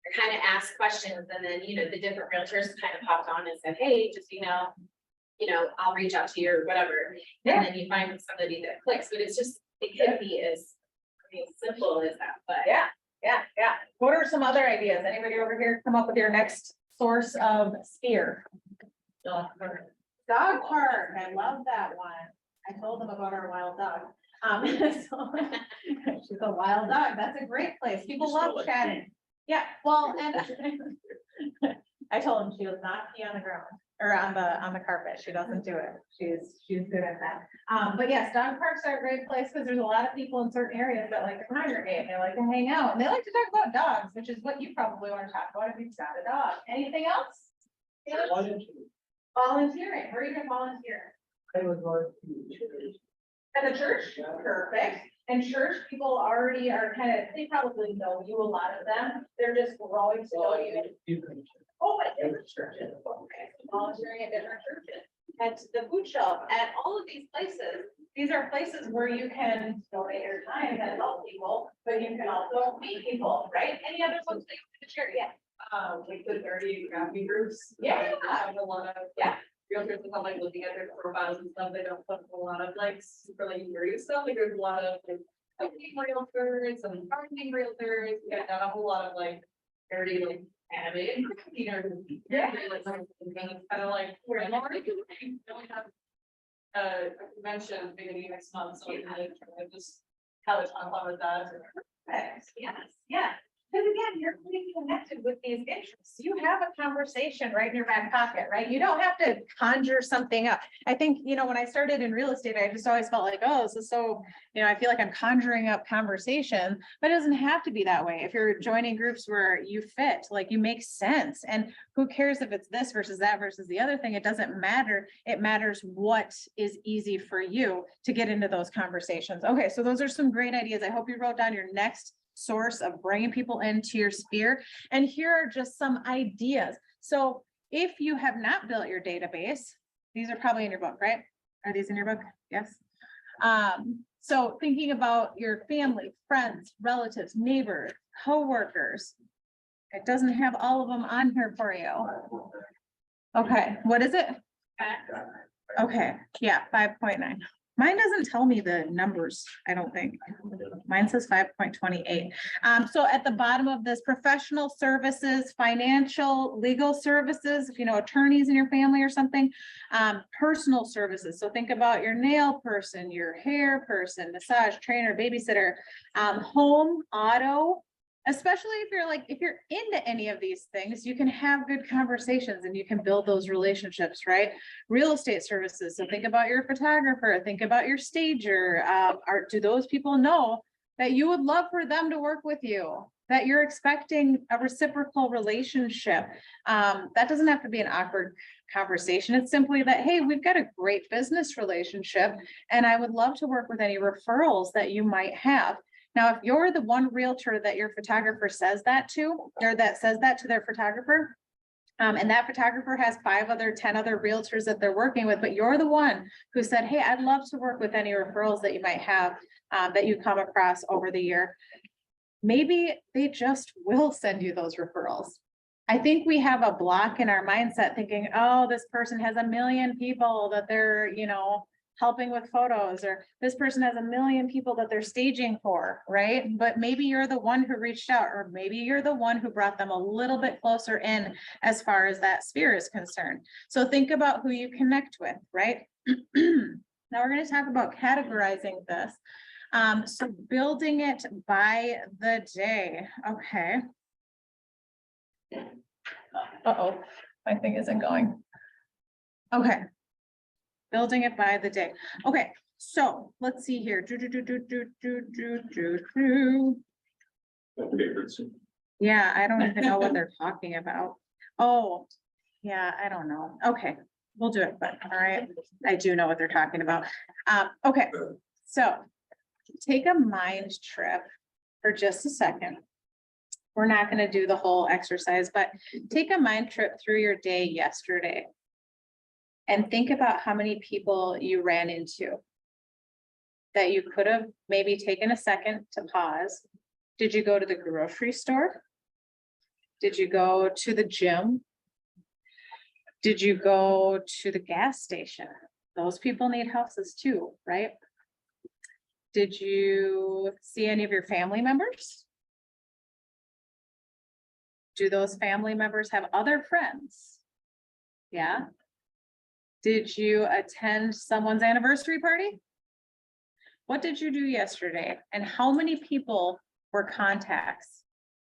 I kind of asked questions and then, you know, the different realtors kind of popped on and said, hey, just, you know, I'll reach out to you or whatever. And then you find somebody that clicks, but it's just, it could be as simple as that, but. Yeah. What are some other ideas? Anybody over here come up with your next source of sphere? Dog park. Dog park. I love that one. I told them about our wild dog. So, she's a wild dog. That's a great place. People love chatting. Yeah, well, and I told him she was not pee on the ground or on the carpet. She doesn't do it. She's good at that. But yes, dog parks are a great place because there's a lot of people in certain areas that like to congregate. They like to hang out and they like to talk about dogs, which is what you probably want to talk about if you've got a dog. Anything else? Volunteering, where are you gonna volunteer? I would love At the church? Perfect. And church people already are kind of, they probably know you, a lot of them. They're just growing to know you. Oh, at different churches. Okay. Volunteering at different churches. At the food shelf, at all of these places. These are places where you can donate your time and help people, but you can also meet people, right? Any other folks that you can share? Yeah. Like the 30 coffee groups. Yeah. I have a lot of. Yeah. Realtors and stuff, like looking at their profiles and stuff, they don't put a lot of like super like serious stuff, like there's a lot of like. Cooking realtors and gardening realtors, yeah, not a whole lot of like. Very like animated, you know. Yeah. Like kind of like, we're in already, don't have. A convention beginning next month, so we can like, just have a ton of fun with that. Yes, yeah. Because again, you're getting connected with these interests. You have a conversation right in your back pocket, right? You don't have to conjure something up. I think, you know, when I started in real estate, I just always felt like, oh, this is so, you know, I feel like I'm conjuring up conversation, but it doesn't have to be that way. If you're joining groups where you fit, like you make sense, and who cares if it's this versus that versus the other thing, it doesn't matter. It matters what is easy for you to get into those conversations. Okay, so those are some great ideas. I hope you wrote down your next source of bringing people into your sphere. And here are just some ideas. So if you have not built your database, these are probably in your book, right? Are these in your book? Yes. So thinking about your family, friends, relatives, neighbors, coworkers. It doesn't have all of them on here for you. Okay, what is it? Okay, yeah, 5.9. Mine doesn't tell me the numbers, I don't think. Mine says 5.28. So at the bottom of this, professional services, financial, legal services, if you know attorneys in your family or something, personal services. So think about your nail person, your hair person, massage trainer, babysitter, home, auto. Especially if you're into any of these things, you can have good conversations and you can build those relationships, right? Real estate services. So think about your photographer, think about your stager. Do those people know that you would love for them to work with you? That you're expecting a reciprocal relationship? That doesn't have to be an awkward conversation. It's simply that, hey, we've got a great business relationship and I would love to work with any referrals that you might have. Now, if you're the one realtor that your photographer says that to, or that says that to their photographer, and that photographer has 10 other realtors that they're working with, but you're the one who said, hey, I'd love to work with any referrals that you might have, that you come across over the year. Maybe they just will send you those referrals. I think we have a block in our mindset thinking, oh, this person has 1 million people that they're, helping with photos, or this person has 1 million people that they're staging for, right? But maybe you're the one who reached out, or maybe you're the one who brought them a little bit closer in as far as that sphere is concerned. So think about who you connect with, right? Now we're going to talk about categorizing this. So building it by the day. Okay. Uh-oh, my thing isn't going. Okay. Building it by the day. Okay, so let's see here. Yeah, I don't even know what they're talking about. Oh, yeah, I don't know. Okay, we'll do it, but all right. I do know what they're talking about. Okay, so take a mind trip for just a second. We're not going to do the whole exercise, but take a mind trip through your day yesterday. And think about how many people you ran into that you could have maybe taken a second to pause. Did you go to the grocery store? Did you go to the gym? Did you go to the gas station? Those people need houses too, right? Did you see any of your family members? Do those family members have other friends? Yeah. Did you attend someone's anniversary party? What did you do yesterday? And how many people were contacts,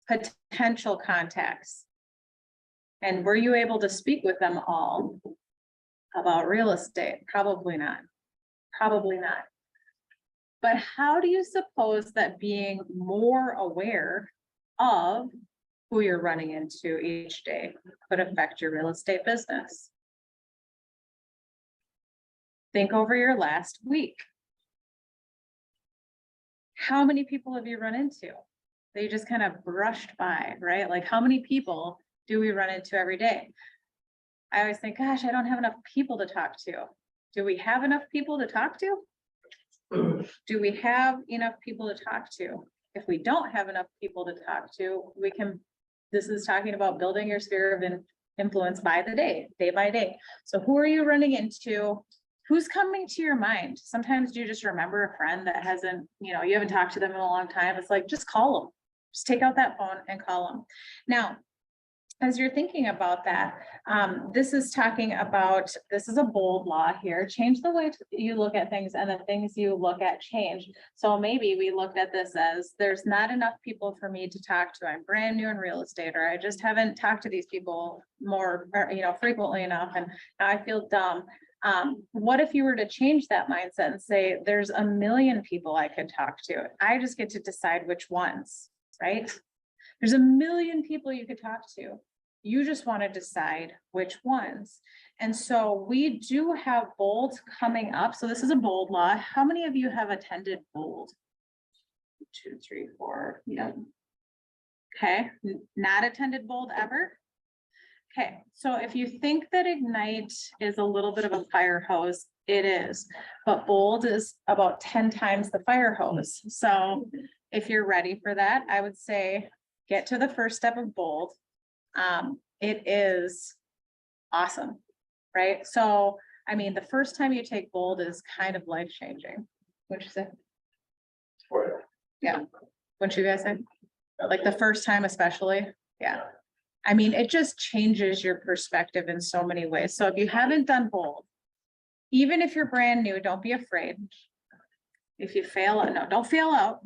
potential contacts? And were you able to speak with them all about real estate? Probably not. Probably not. But how do you suppose that being more aware of who you're running into each day could affect your real estate business? Think over your last week. How many people have you run into that you just kind of brushed by, right? Like, how many people do we run into every day? I always think, gosh, I don't have enough people to talk to. Do we have enough people to talk to? Do we have enough people to talk to? If we don't have enough people to talk to, we can, this is talking about building your sphere of influence by the day by day. So who are you running into? Who's coming to your mind? Sometimes you just remember a friend that hasn't, you haven't talked to them in a long time. It's like, just call them. Just take out that phone and call them. Now, as you're thinking about that, this is talking about, this is a bold law here, change the way you look at things and the things you look at change. So maybe we looked at this as, there's not enough people for me to talk to. I'm brand new in real estate, or I just haven't talked to these people more, or, frequently enough. And now I feel dumb. What if you were to change that mindset and say, there's a million people I could talk to. I just get to decide which ones, right? There's a million people you could talk to. You just want to decide which ones. And so we do have bold coming up. So this is a bold law. How many of you have attended bold? 2, 3, 4. Yeah. Okay. Not attended bold ever. Okay. So if you think that Ignite is a little bit of a fire hose, it is, but bold is about 10 times the fire hose. So if you're ready for that, I would say, get to the first step of bold. It is awesome, right? So, I mean, the first time you take bold is kind of life-changing. What'd you say? Yeah. Wouldn't you guys say? Like the first time especially? Yeah. I mean, it just changes your perspective in so many ways. So if you haven't done bold, even if you're brand new, don't be afraid. If you fail, no, don't fail out,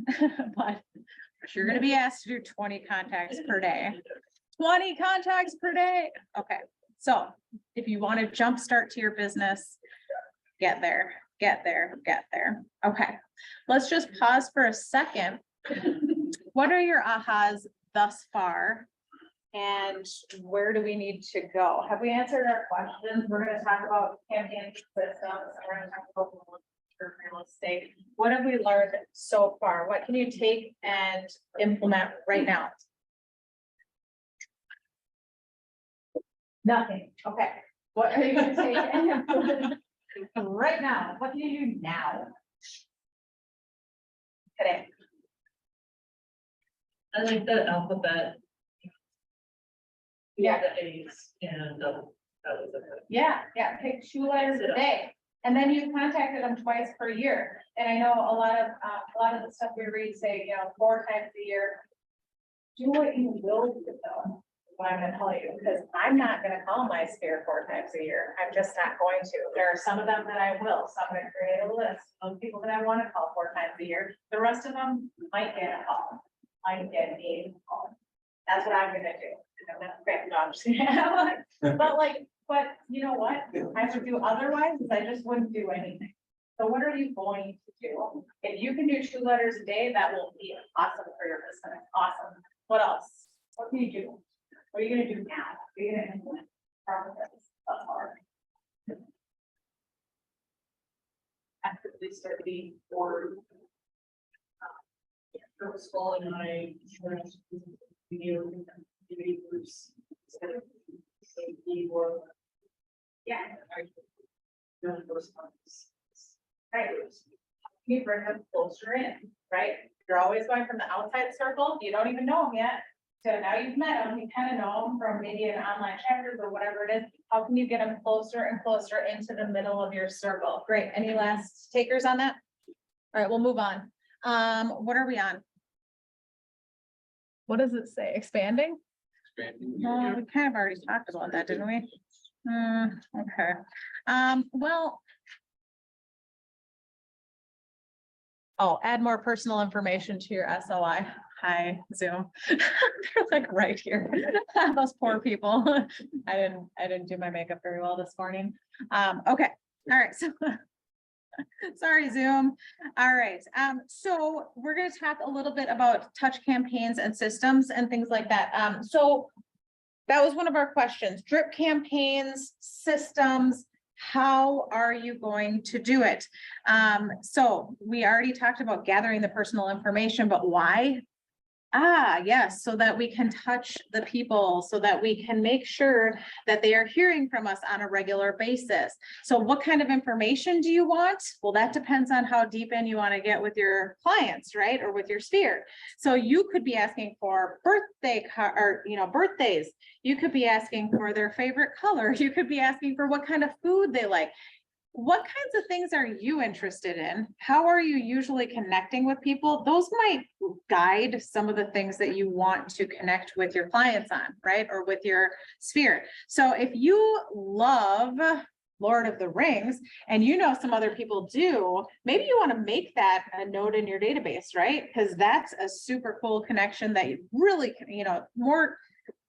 but you're going to be asked to do 20 contacts per day. 20 contacts per day. Okay. So if you want to jumpstart to your business, get there. Okay. Let's just pause for a second. What are your ahas thus far? And where do we need to go? Have we answered our questions? We're going to talk about campaign systems. We're going to talk about real estate. What have we learned so far? What can you take and implement right now? Nothing. Okay. What are you going to take and implement right now? What can you do now? Today. I like the alphabet. Yeah. The A's and that was it. Yeah, pick 2 letters a day. And then you contacted them twice per year. And I know a lot of the stuff we read say, 4 times a year. Do what you will do though, what I'm gonna tell you, because I'm not gonna call my sphere 4 times a year. I'm just not going to. There are some of them that I will. So I'm gonna create a list of people that I want to call 4 times a year. The rest of them might get a call, might get a call. That's what I'm gonna do. I'm not great, no, I'm just kidding. But you know what? I would do otherwise, is I just wouldn't do anything. So what are you going to do? If you can do 2 letters a day, that will be awesome for your business. Awesome. What else? What can you do? What are you gonna do now? What are you gonna implement? That's hard. Actively start being bored. Purposeful in my insurance, community groups. Yeah. Doing those ones. Right. You bring them closer in, right? You're always going from the outside circle. You don't even know them yet. So now you've met them, you kind of know them from maybe an online chapters or whatever it is. How can you get them closer and closer into the middle of your circle? Great. Any last takers on that? All right, we'll move on. What are we on? What does it say? Expanding? Well, we kind of already talked about that, didn't we? Okay. Well. Oh, add more personal information to your SOI. Hi, Zoom. They're like right here. Those poor people. I didn't do my makeup very well this morning. Okay. All right. So sorry, Zoom. All right. So we're going to talk a little bit about touch campaigns and systems and things like that. So that was one of our questions. Drip campaigns, systems, How are you going to do it? So we already talked about gathering the personal information, but why? Yes, so that we can touch the people, so that we can make sure that they are hearing from us on a regular basis. So what kind of information do you want? Well, that depends on how deep in you want to get with your clients, right? Or with your sphere. So you could be asking for birthdays. You could be asking for their favorite color. You could be asking for what kind of food they like. What kinds of things are you interested in? How are you usually connecting with people? Those might guide some of the things that you want to connect with your clients on, right? Or with your sphere. So if you love Lord of the Rings and you know some other people do, maybe you want to make that a note in your database, right? Because that's a super cool connection that you really,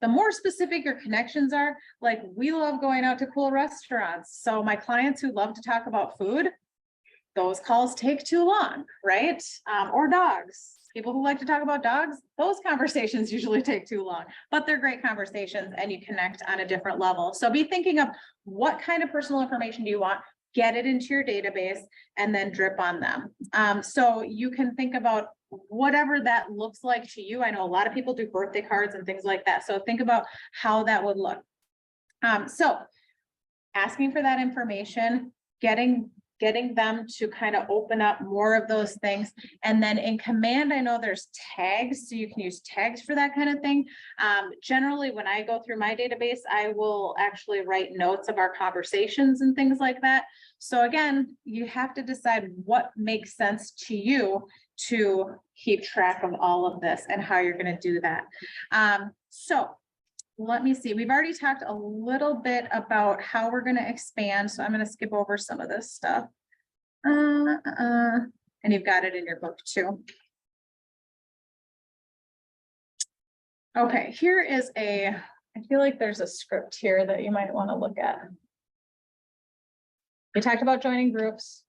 the more specific your connections are, like we love going out to cool restaurants. So my clients who love to talk about food, those calls take too long, right? Or dogs. People who like to talk about dogs, those conversations usually take too long, but they're great conversations and you connect on a different level. So be thinking of what kind of personal information do you want? Get it into your database and then drip on them. So you can think about whatever that looks like to you. I know a lot of people do birthday cards and things like that. So think about how that would look. So asking for that information, getting them to kind of open up more of those things. And then in command, I know there's tags, so you can use tags for that kind of thing. Generally, when I go through my database, I will actually write notes of our conversations and things like that. So again, you have to decide what makes sense to you to keep track of all of this and how you're going to do that. So let me see, we've already talked a little bit about how we're going to expand. So I'm going to skip over some of this stuff. And you've got it in your book too. Okay, here is I feel like there's a script here that you might want to look at. We talked about joining groups.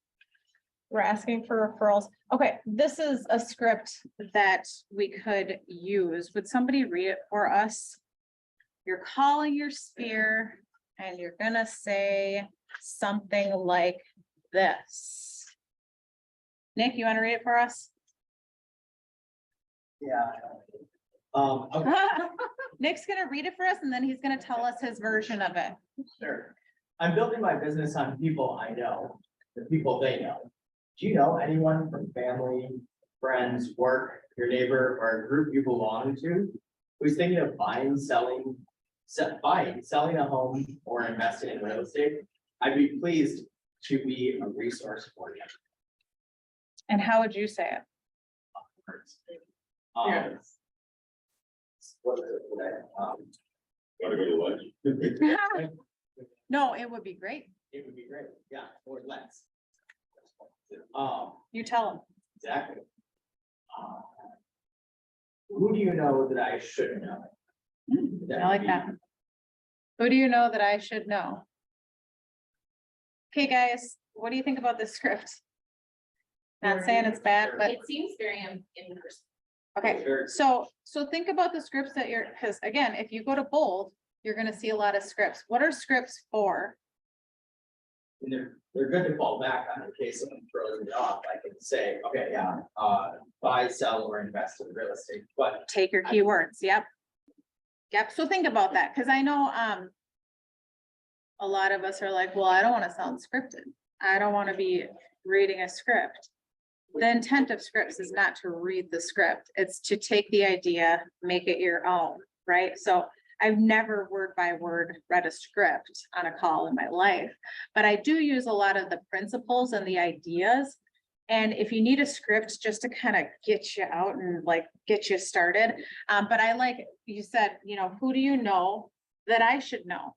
We're asking for referrals. Okay, this is a script that we could use. Would somebody read it for us? You're calling your sphere and you're gonna say something like this. Nick, you want to read it for us? Yeah. Okay, Nick's gonna read it for us and then he's gonna tell us his version of it. sure. I'm building my business on people I know, the people they know. Do you know anyone from family, friends, work, your neighbor, or a group you belong to who's thinking of buying, selling a home or investing in real estate? I'd be pleased to be a resource for you. And how would you say it? What is it today? Wanna go to lunch? No, it would be great. It would be great, yeah, or less. You tell him. Exactly. Who do you know that I should know? I like that. Who do you know that I should know? Okay, guys, what do you think about this script? Not saying it's bad, but It seems very in person. okay, so think about the scripts that because again, if you go to bold, you're gonna see a lot of scripts. What are scripts for? And they're good to fall back on in case someone throws it off. I can say, okay, yeah, buy, sell, or invest in real estate, but Take your keywords, yep. Yep, so think about that, because I know a lot of us are like, well, I don't want to sound scripted. I don't want to be reading a script. The intent of scripts is not to read the script, it's to take the idea, make it your own, right? So I've never word by word read a script on a call in my life, but I do use a lot of the principles and the ideas. And if you need a script just to kind of get you out and like get you started. But I like you said, who do you know that I should know?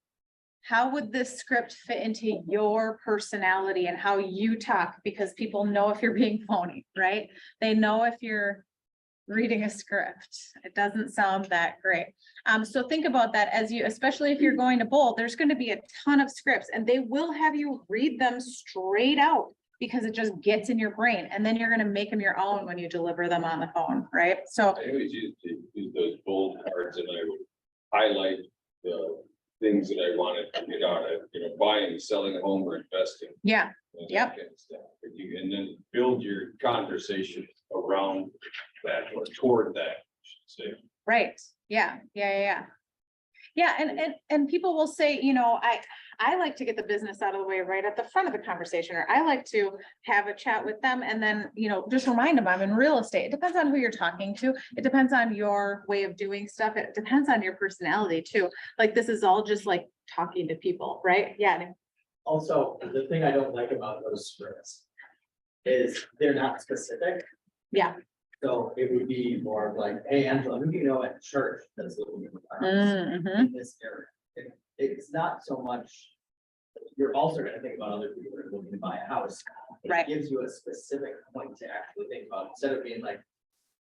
How would this script fit into your personality and how you talk? Because people know if you're being phony, right? They know if you're reading a script. It doesn't sound that great. So think about that as you, especially if you're going to bold, there's going to be a ton of scripts and they will have you read them straight out because it just gets in your brain. And then you're going to make them your own when you deliver them on the phone, right? So I always used to use those bold cards and I would highlight the things that I wanted to get out of, buy and buying, selling a home or investing. Yeah, and that Yep. kind of stuff. And then build your conversation around that or toward that, I should say. right. Yeah, yeah, yeah, yeah. Yeah, and people will say, you know, I like to get the business out of the way right at the front of the conversation, or I like to have a chat with them and then, you know, just remind them I'm in real estate. It depends on who you're talking to. It depends on your way of doing stuff. It depends on your personality too. Like, this is all just like talking to people, right? Yeah. Also, the thing I don't like about those scripts is they're not specific. Yeah. So it would be more of like, hey, Angela, who do you know at church that's looking for a house Mhm. in this area? It's not so much. You're also gonna think about other people that are looking to buy a house. Right. It gives you a specific point to actually think about, instead of being like,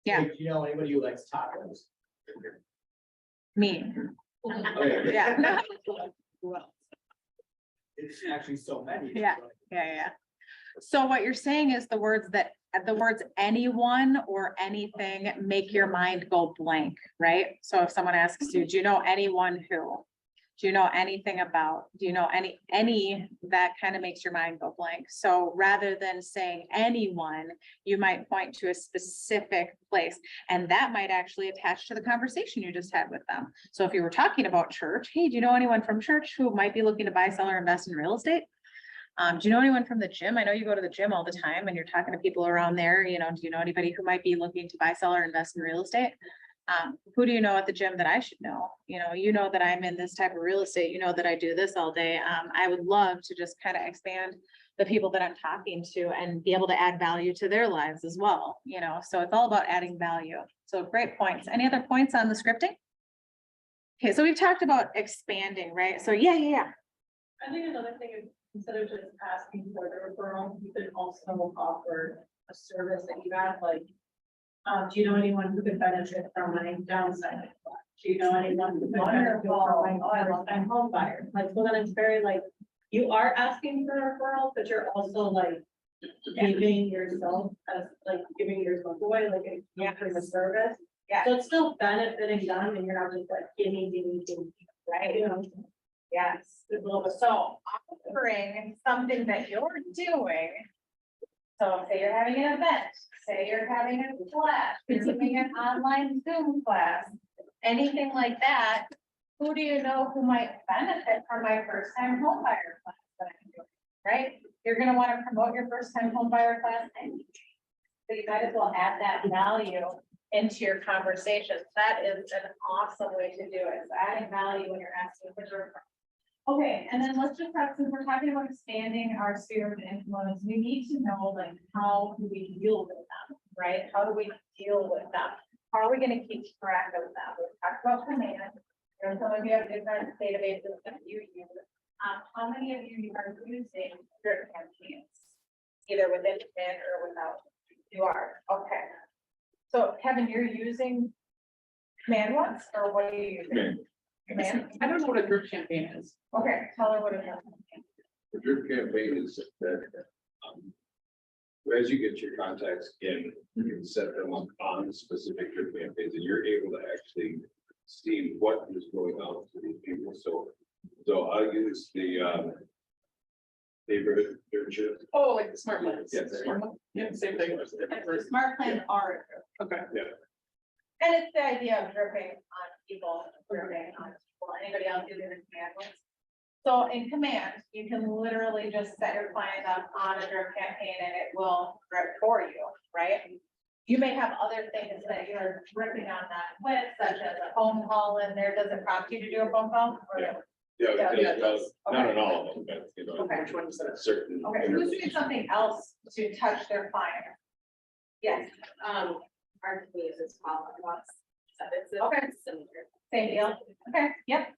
Yeah. hey, do you know anybody who likes tacos? Me. Okay. Yeah. It's actually so many. Yeah. Yeah. So what you're saying is the words anyone or anything make your mind go blank, right? So if someone asks you, do you know anyone who? Do you know anything about? Do you know any, that kind of makes your mind go blank. So rather than saying anyone, you might point to a specific place, and that might actually attach to the conversation you just had with them. So if you were talking about church, hey, do you know anyone from church who might be looking to buy, sell, or invest in real estate? Do you know anyone from the gym? I know you go to the gym all the time and you're talking to people around there, you know, do you know anybody who might be looking to buy, sell, or invest in real estate? Who do you know at the gym that I should know? You know that I'm in this type of real estate, you know that I do this all day. I would love to just kind of expand the people that I'm talking to and be able to add value to their lives as well, you know, so it's all about adding value. So great points. Any other points on the scripting? Okay, so we've talked about expanding, right? So yeah. I think another thing is, instead of just asking for the referral, you could also offer a service that you have, like, do you know anyone who could benefit from my downside? Do you know anyone who could benefit from my first-time home buyer? Like, so then it's very like, you are asking for a referral, but you're also like giving yourself as, like, giving yourself away, like, for the service. Yeah. So it's still benefiting them, and you're not just like, give me, Right. you know? Yes, so offering something that you're doing. So say you're having an event, say you're having a class, you're doing an online Zoom class, anything like that. Who do you know who might benefit from my first time home buyer class that I'm doing, right? You're gonna want to promote your first time home buyer class anyway. So you might as well add that value into your conversations. That is an awesome way to do it. So adding value when you're asking for the referral. Okay, and then let's just have, since we're talking about expanding our sphere of influence, we need to know, like, how do we deal with them, right? How do we deal with them? How are we gonna keep track of them? We've talked about command. There are some of you have different databases that you use. How many of you are using drip campaigns? Either within command or without? You are, okay. So Kevin, you're using command ones, or what are you using? Command? I don't know what a drip campaign is. Okay, tell her what it is. The drip campaign is that, as you get your contacts in, you can set them up on specific drip campaigns, and you're able to actually see what is going out to these people. So I'll use the neighborhood nurture. Oh, like the smart plans. Yes. Yeah, same thing. Smart plan are, Okay. and it's the idea of dripping on people, dripping on people, anybody else using the command ones. So in command, you can literally just set your client up on a drip campaign and it will drip for you, right? You may have other things that you're dripping on that with, such as a phone call, and there, does it prompt you to do a phone call? Or- Yeah. Yeah, It does. Not okay. on all of them, but you know, Okay. Which one is that? certain. Okay, who's doing something else to touch their client? Yes, Hard to use as well. So it's Okay. similar. same deal, okay, yep.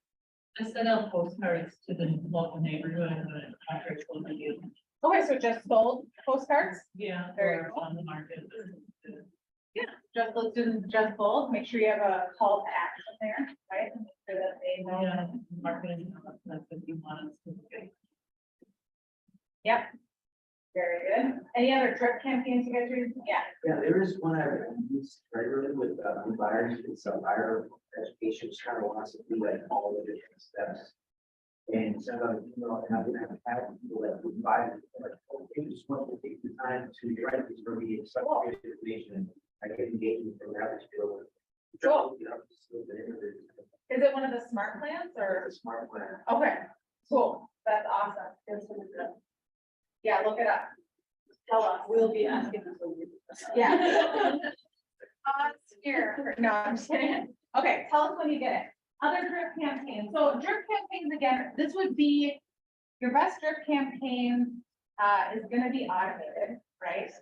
I sent out postcards to the local neighborhood and contracts will be used. Okay, so just sold postcards? Yeah, Very or cool. on the market. Just, let's do just bold, make sure you have a call to action there, right? So that they know. Yeah, marketing, that's what you want us to do. Yep. Very good. Any other trip campaigns you guys are using? Yeah. Yeah, there is one I use regularly with new buyers, it's a buyer education, just kind of wants to do like all the different steps. And send out an email and have people that would buy it, like, okay, just want to take the time to write this for me, such great information. I get engagement from that particular. Cool. You know, just a little bit into it. Is it one of the smart plans or? It's a smart plan. Okay, cool. That's awesome. Yeah, look it up. Tell us. We'll be asking. Yeah. Here, no, I'm just kidding. Okay, tell us when you get it. Other drip campaigns. So drip campaigns, again, this would be, your best drip campaign is gonna be automated, right?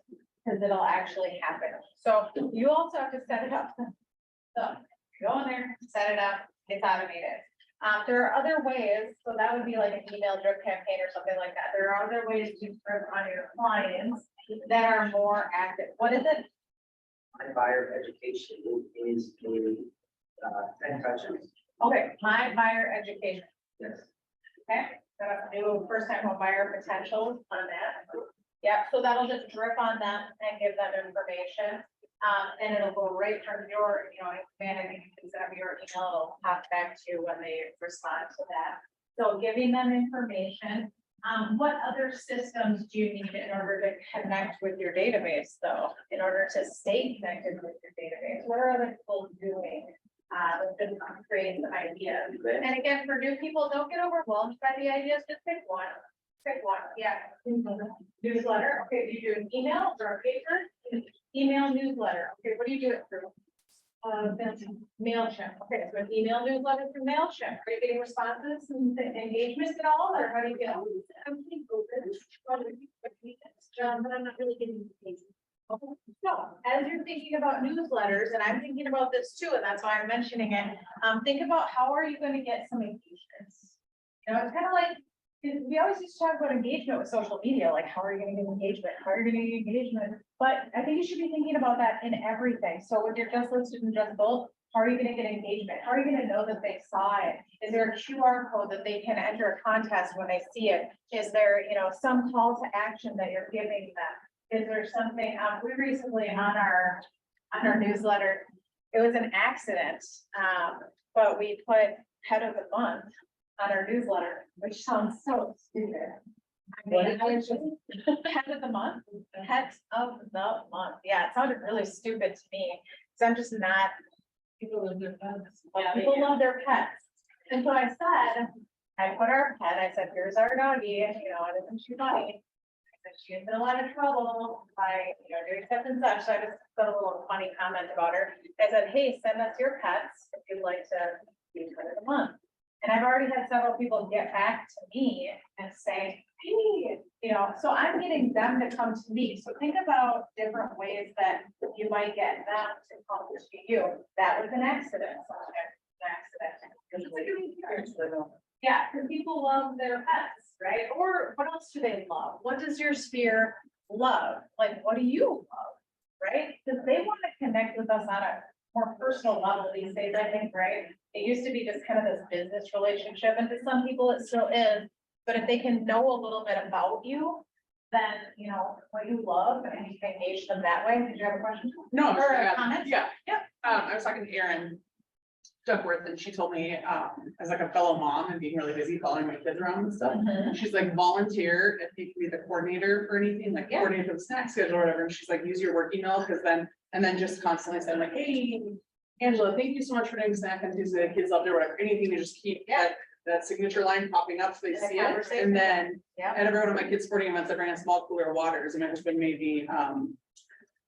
Because it'll actually happen. So you also have to set it up. So go in there, set it up, it's automated. There are other ways, so that would be like an email drip campaign or something like that. There are other ways to drip on your clients that are more active. What is it? My buyer education is a 10 touches. Okay, my buyer education. Yes. Okay, so that's new first time home buyer potentials on that. Yeah, so that'll just drip on them and give them information. And it'll go right from your, managing instead of your email, it'll pop back to when they respond to that. So giving them information. What other systems do you need in order to connect with your database, though? In order to stay connected with your database, what are other people doing? With creating the ideas. And again, for new people, don't get overwhelmed by the ideas, just pick one. Pick one, yeah. Newsletter, okay, do you do an email or a paper? Email newsletter, okay, what do you do it through? MailChimp, okay, so an email newsletter through MailChimp, are you getting responses and engagement at all, or how do you get? I'm pretty open, but I'm not really getting engagement. So, as you're thinking about newsletters, and I'm thinking about this too, and that's why I'm mentioning it, think about how are you gonna get some engagements? You know, it's kind of like, we always used to talk about engagement with social media, like how are you gonna get engagement? How are you gonna get engagement? But I think you should be thinking about that in everything. So when you're just listed and just both, how are you gonna get engagement? How are you gonna know that they saw it? Is there a QR code that they can enter a contest when they see it? Is there, some call to action that you're giving them? Is there something, we recently on our newsletter, it was an accident, but we put head of the month on our newsletter, which sounds so stupid. I mean, I was just, head of the month, heads of the month, yeah, it sounded really stupid to me, so I'm just not. People love their pets. People love their pets, and so I said, I put our pet, I said, here's our doggy, and isn't she funny? She has been in a lot of trouble by, doing such and such, so I just put a little funny comment about her. I said, hey, send us your pets if you'd like to be pet of the month. And I've already had several people get back to me and say, hey, so I'm getting them to come to me. So think about different ways that you might get them to come to you. That was an accident. Yeah, because people love their pets, right? Or what else do they love? What does your sphere love? Like, what do you love, right? Because they want to connect with us on a more personal level these days, I think, right? It used to be just kind of this business relationship, and to some people it still is. But if they can know a little bit about you, then, what you love, and you can engage them that way. Did you have a question? No, Or a yeah, comment? yeah, I was talking to Erin Duckworth, and she told me, as like a fellow mom and being really busy following my kids around and stuff. Mhm. She's like, volunteer if you can be the coordinator for anything, like Yeah. coordinate the snack schedule or whatever, and she's like, use your work email, because then, and then just constantly saying like, hey, Angela, thank you so much for doing snack on Tuesday, the kids loved it, or whatever, anything to just keep that signature line popping up so they The see it, conversation. and then Yeah. at every one of my kids' sporting events, I bring a small cooler of waters, and my husband made me,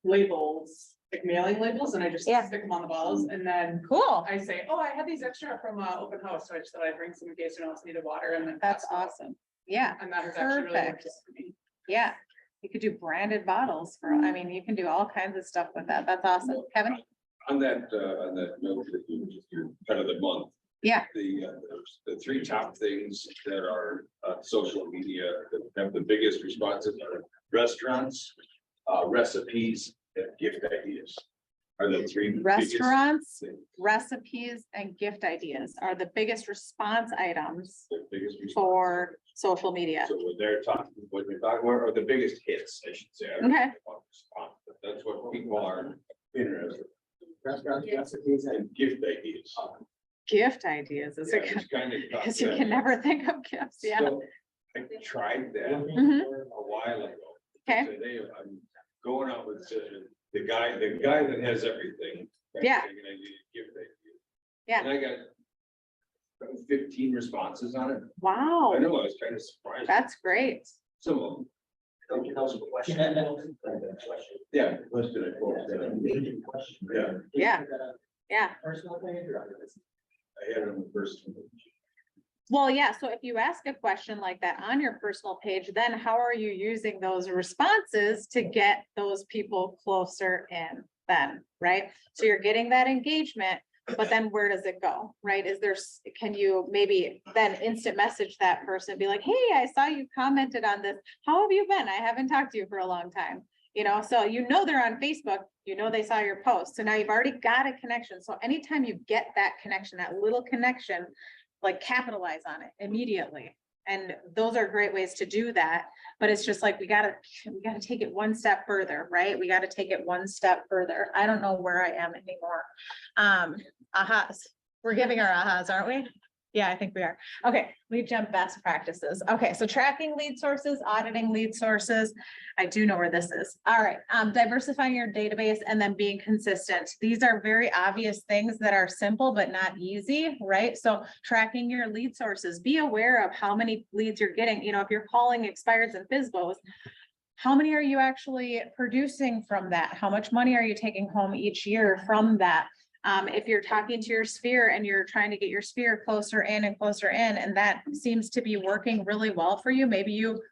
labels, like mailing labels, and I just Yeah. stick them on the bottles, and then Cool. I say, oh, I had these extra from open house, so I just thought I'd bring some in case anyone else needed water, and then. That's awesome. Yeah. And that has actually really worked Perfect. for me. Yeah, you could do branded bottles you can do all kinds of stuff with that. That's awesome. Kevin? On that note that you just, your kind of the month. Yeah. The three top things that are social media that have the biggest responses are restaurants, recipes, and gift ideas. Are the three. biggest Restaurants, things, recipes, and gift ideas are the biggest response items the biggest response. for social media. So when they're talking, what we're talking about are the biggest hits, I should say. I don't know Okay. if I want to respond, but that's what people are interested Restaurant recipes in, and gift ideas. gift ideas is Yeah, a good, it's kind of. because you can never think of gifts, yeah. So, I tried that Mhm. a while ago. Okay. So I'm going out with the guy that has everything. Yeah. And I need a gift idea. Yeah. And I got 15 responses on it. I Wow, know, I was kind of surprised. that's great. Some of them, Don't you know some question? Question. yeah, listed it. Amazing question. Yeah. Yeah. Yeah. Personal page or other? I had it on the first one. Well, yeah, so if you ask a question like that on your personal page, then how are you using those responses to get those people closer in then, right? So you're getting that engagement, but then where does it go, right? Can you maybe then instant message that person, be like, hey, I saw you commented on this. How have you been? I haven't talked to you for a long time. You know, so you know they're on Facebook, you know they saw your post, so now you've already got a connection. So anytime you get that connection, that little connection, like capitalize on it immediately. And those are great ways to do that, but it's just like, we gotta take it one step further, right? We gotta take it one step further. I don't know where I am anymore. Ahas, we're giving our ahas, aren't we? Yeah, I think we are. Okay, lead gen best practices. Okay, so tracking lead sources, auditing lead sources. I do know where this is. All right, diversifying your database and then being consistent. These are very obvious things that are simple but not easy, right? So tracking your lead sources, be aware of how many leads you're getting. You know, if you're calling expireds and FSBOs, how many are you actually producing from that? How much money are you taking home each year from that? If you're talking to your sphere and you're trying to get your sphere closer in and closer in, and that seems to be working really well for you, maybe you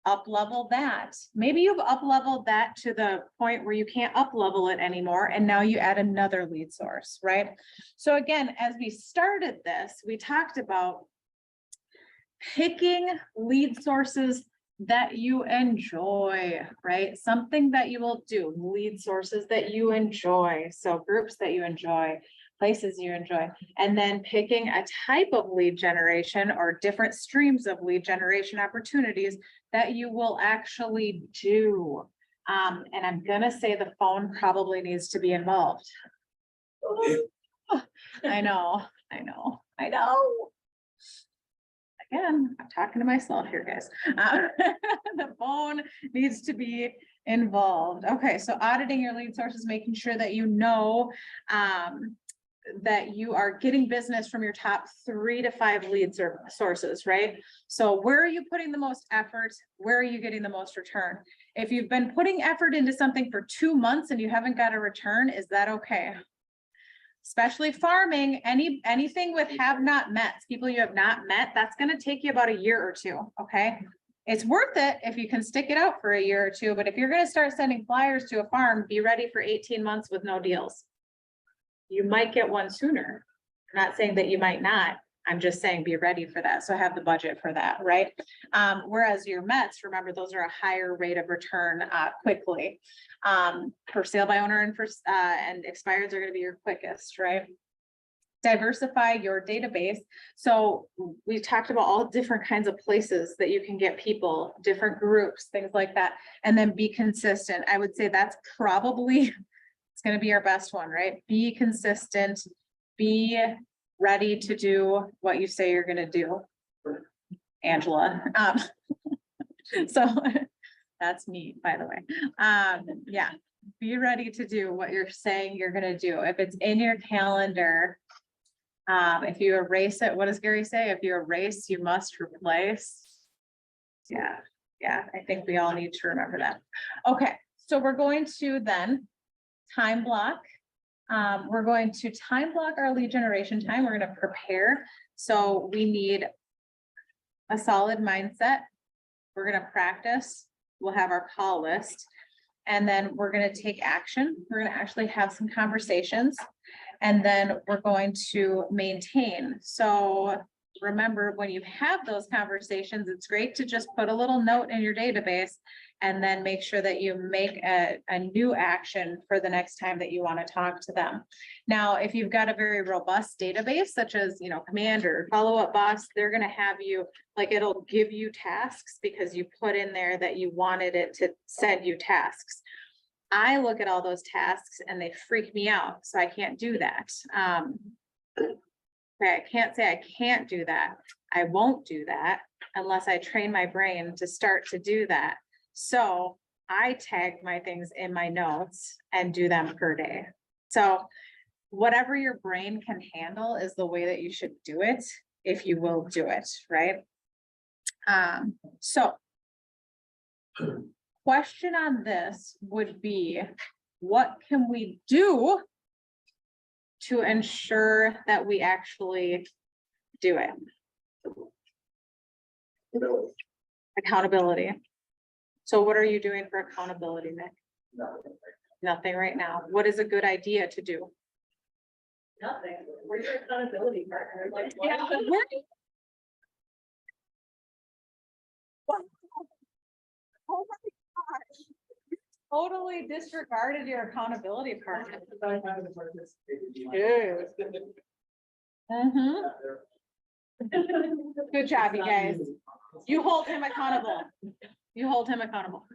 up level that. Maybe you've up leveled that to the point where you can't up level it anymore. And now you add another lead source, right? So again, as we started this, we talked about picking lead sources that you enjoy, right? Something that you will do, lead sources that you enjoy. So groups that you enjoy, places you enjoy, and then picking a type of lead generation or different streams of lead generation opportunities that you will actually do. And I'm gonna say the phone probably needs to be involved. I know. Again, I'm talking to myself here, guys. The phone needs to be involved. Okay, so auditing your lead sources, making sure that you know that you are getting business from your top 3 to 5 lead sources, right? So where are you putting the most effort? Where are you getting the most return? If you've been putting effort into something for 2 months and you haven't got a return, is that okay? Especially farming, anything with have not met, people you have not met, that's gonna take you about a year or 2, okay? It's worth it if you can stick it out for a year or 2, but if you're gonna start sending flyers to a farm, be ready for 18 months with no deals. You might get one sooner. I'm not saying that you might not. I'm just saying be ready for that. So have the budget for that, right? Whereas your Mets, remember, those are a higher rate of return quickly. For sale by owner and and expireds are going to be your quickest, right? Diversify your database. So we talked about all different kinds of places that you can get people, different groups, things like that, and then be consistent. I would say that's probably, it's going to be our best one, right? Be consistent, be ready to do what you say you're gonna do, Angela. So that's me, by the way. Yeah, be ready to do what you're saying you're gonna do. If it's in your calendar, if you erase it, what does Gary say? If you erase, you must replace. Yeah, I think we all need to remember that. Okay, so we're going to then time block. We're going to time block our lead generation time. We're going to prepare. So we need a solid mindset. We're going to practice. We'll have our call list. And then we're going to take action. We're going to actually have some conversations. And then we're going to maintain. So remember, when you have those conversations, it's great to just put a little note in your database and then make sure that you make a new action for the next time that you want to talk to them. Now, if you've got a very robust database, such as, you know, Commander, Follow Up Boss, they're going to have you, like, it'll give you tasks because you put in there that you wanted it to send you tasks. I look at all those tasks and they freak me out, so I can't do that. Okay, I can't say I can't do that. I won't do that unless I train my brain to start to do that. So I tag my things in my notes and do them per day. So whatever your brain can handle is the way that you should do it, if you will do it, right? So question on this would be, what can we do to ensure that we actually do it? Accountability. So what are you doing for accountability, Nick? Nothing right now. What is a good idea to do? Nothing, we're your accountability partner, like. Yeah, but we're- Oh my gosh. You totally disregarded your accountability partner. Mhm. Good job, you guys. You hold him accountable. You hold him accountable.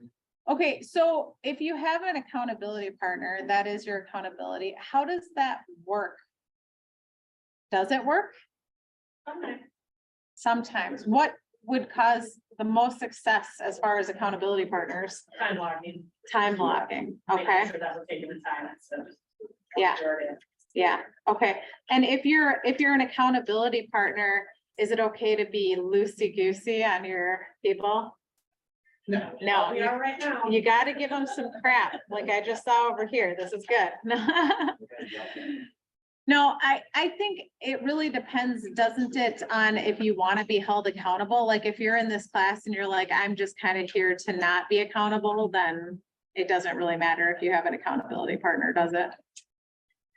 Okay, so if you have an accountability partner, that is your accountability. How does that work? Does it work? Sometimes. What would cause the most success as far as accountability partners? Time logging. Time blocking, Making okay? sure that we're taking the time instead of. Yeah. Yeah, okay. And if you're an accountability partner, is it okay to be loosey-goosey on your people? No. No, We are right now. you gotta give them some crap, like I just saw over here. This is good. No, I think it really depends, doesn't it, on if you want to be held accountable? Like if you're in this class and you're like, I'm just kind of here to not be accountable, then it doesn't really matter if you have an accountability partner, does it?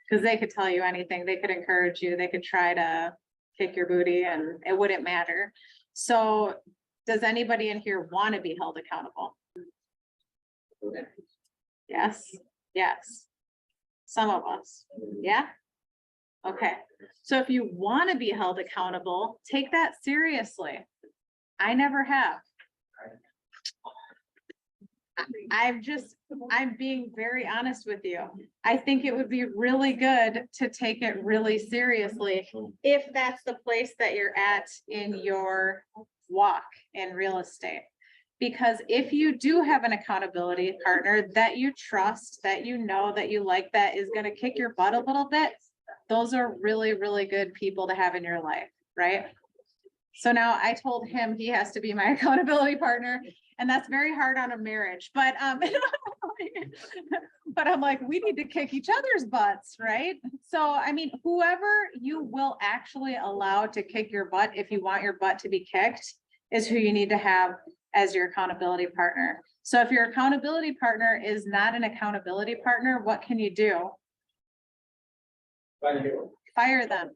Because they could tell you anything, they could encourage you, they could try to kick your booty and it wouldn't matter. So does anybody in here want to be held accountable? Yes, yes. Some of us, yeah? Okay, so if you want to be held accountable, take that seriously. I never have. I'm being very honest with you. I think it would be really good to take it really seriously if that's the place that you're at in your walk in real estate. Because if you do have an accountability partner that you trust, that you know, that you like, that is gonna kick your butt a little bit, those are really, really good people to have in your life, right? So now I told him he has to be my accountability partner, and that's very hard on a marriage, but but I'm like, we need to kick each other's butts, right? So, I mean, whoever you will actually allow to kick your butt, if you want your butt to be kicked, is who you need to have as your accountability partner. So if your accountability partner is not an accountability partner, what can you do? Fire them.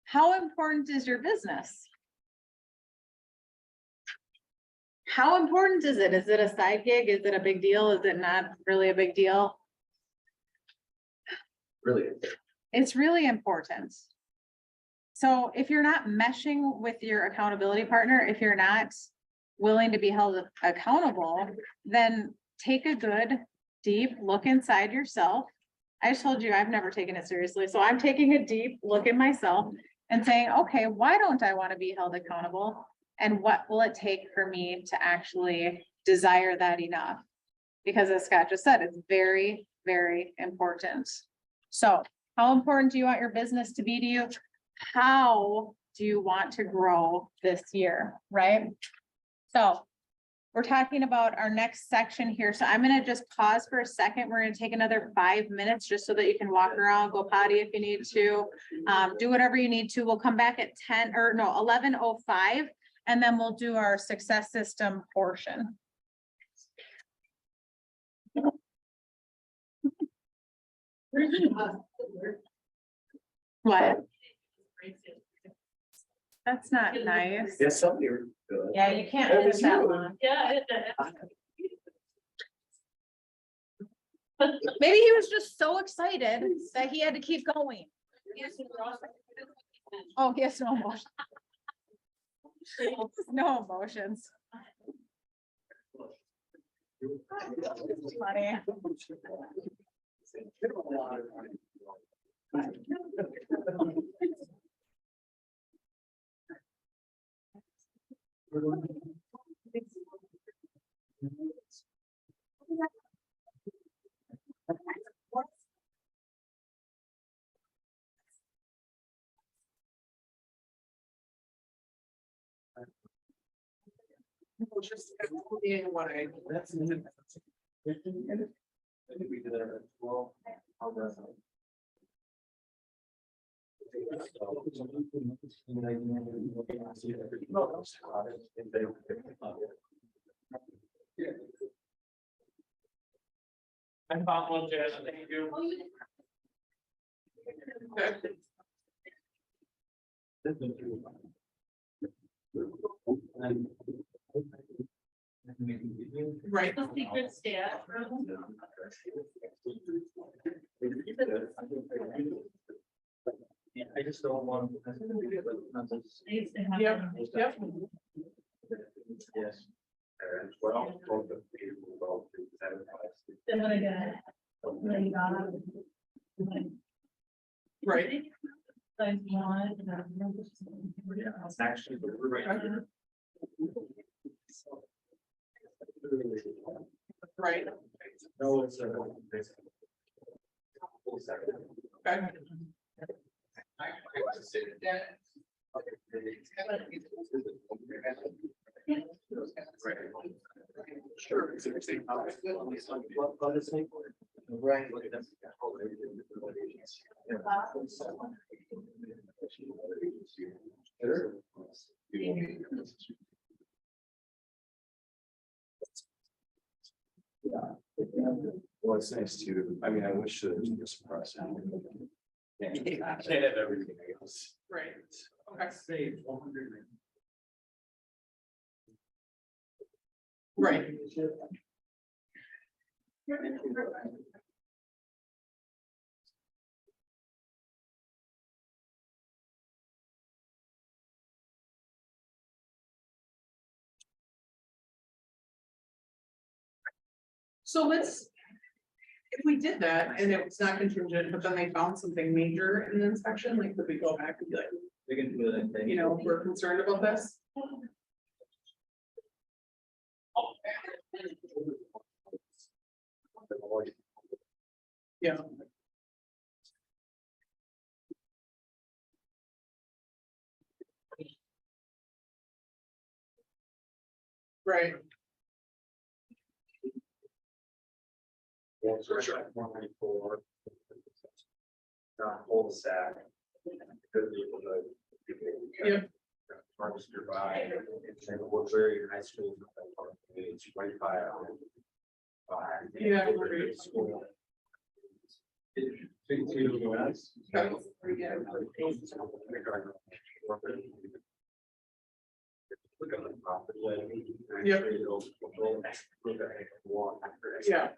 How important is your business? How important is it? Is it a side gig? Is it a big deal? Is it not really a big deal? Really. It's really important. So if you're not meshing with your accountability partner, if you're not willing to be held accountable, then take a good, deep look inside yourself. I just told you I've never taken it seriously. So I'm taking a deep look at myself and saying, okay, why don't I want to be held accountable? And what will it take for me to actually desire that enough? Because as Scott just said, it's very, very important. So how important do you want your business to be to you? How do you want to grow this year, right? So we're talking about our next section here. So I'm gonna just pause for a second. We're gonna take another 5 minutes just so that you can walk around, go potty if you need to, do whatever you need to. We'll come back at 11:05, and then we'll do our success system portion. What? That's not nice. Yes, somebody. Good. Yeah, you can't That finish was that you. one. Yeah. Maybe he was just so excited that he had to keep going. Oh, he has no emotion. No emotions. Funny. Just being what I. That's. I think we did it at 12. How does it? I found one, Jess, thank you. Right. The secret staff. Yeah, I just don't want. Needs to happen. Yep, yep. Yes. Then when I got. Then you got. Right. Like one. It's actually, we're right here. Right. No, it's a. Okay. Sure. Right. Well, it's nice too. I mean, I wish it was just surprising. Yeah, I can't have everything else. Right. Okay. Save 100. Right. So let's, if we did that and it was not contingent, but then they found something major in the inspection, like, could we go back and be like, We can do that. you know, we're concerned about this? Yeah. Right. For sure. 194. Hold sack. Good people know. Yep. Marcus nearby, and we're very high school. It's 25. Yeah, great. School. Yep. Yeah.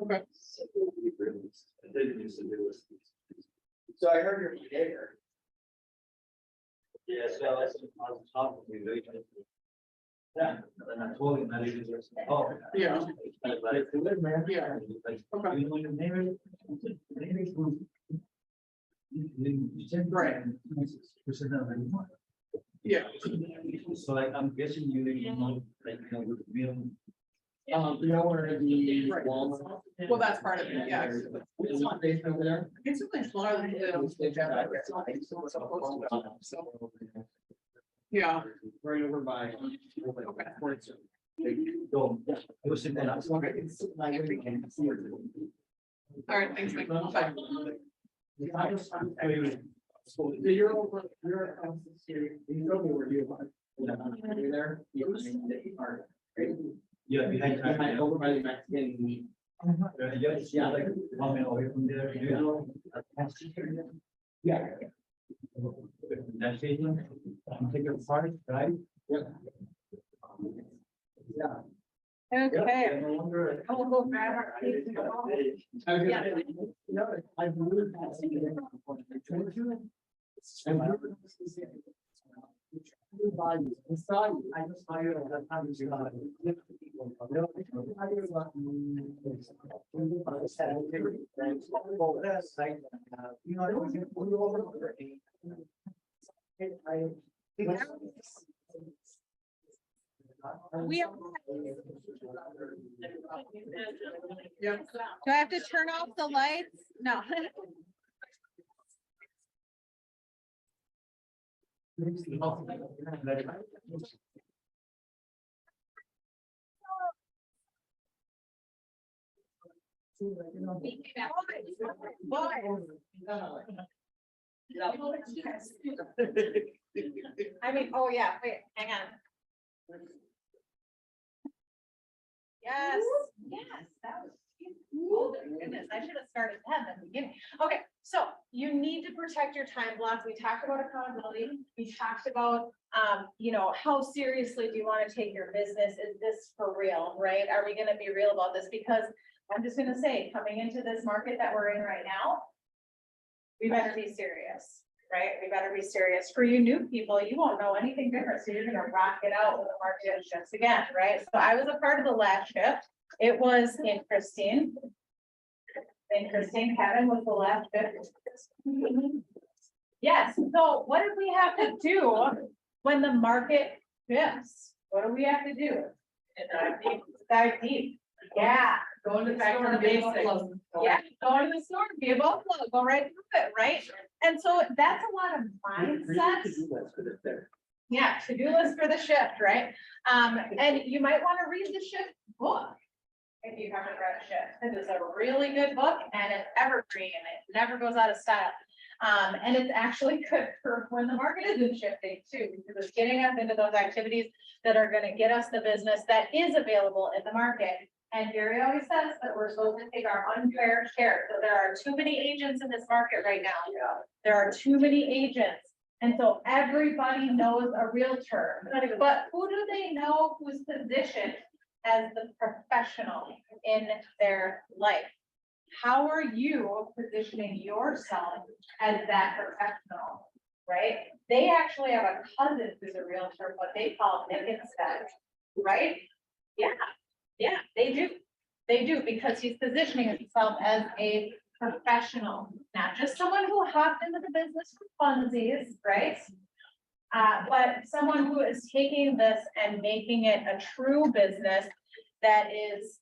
Okay. So I heard your behavior. Yeah, so that's on top of me. Yeah, and I told him that he was, oh. Yeah. But it's good, man. Yeah. Like, Okay. you know, your neighbor. Right. Yeah. So like, I'm guessing you, know, like, you know, with the bill. You know, where the Right. Walmart. Well, that's part of it, yeah. It's not based over there. It's really smaller than the. Yeah. Right over by. Okay. Go. It was sitting there. All right, thanks, Mike. Bye. So you're over, you're across the street, you told me where you are. You're there. Yeah, behind, over by the Mexican meat. Yeah, like, 1 minute away from there, you know. Yeah. That's it, take your part, right? Yeah. Yeah. Okay. No wonder. I will go grab our. Yeah. I believe that's. I saw you, I just saw you at that time. You got it. You know, it was over. We are- Do I have to turn off the lights? No. I mean, oh yeah, wait, hang on. Yes, yes, that was. Oh, goodness, I should have started that at the beginning. Okay, so you need to protect your time blocks. We talked about accountability. We talked about, you know, how seriously do you want to take your business? Is this for real, right? Are we gonna be real about this? Because I'm just gonna say, coming into this market that we're in right now, we better be serious, right? We better be serious. For you new people, you won't know anything different, so you're gonna rock it out when the market shifts again, right? So I was a part of the last shift. It was interesting. Interesting. Kevin was the last shift. Yes, so what did we have to do when the market shifts? What do we have to do? Dive deep. Yeah. Going to the Back to store, the be able basics. to- Yeah, go to the store, be able to go right through it, right? And so that's a lot of mindset. Yeah, to-do list for the shift, right? And you might want to read the shift book. If you haven't read a shift, it is a really good book and it's evergreen and it never goes out of style. And it's actually good for when the market isn't shifting too, because it's getting us into those activities that are gonna get us the business that is available in the market. And Gary always says that we're supposed to take our unfair share. So there are too many agents in this market right now. There are too many agents. And so everybody knows a realtor, but who do they know who's positioned as the professional in their life? How are you positioning yourself as that professional, right? They actually have a cousin who's a realtor, what they call Nick instead, right? Yeah, they do. They do, because he's positioning himself as a professional, not just someone who hopped into the business for funsies, right? But someone who is taking this and making it a true business that is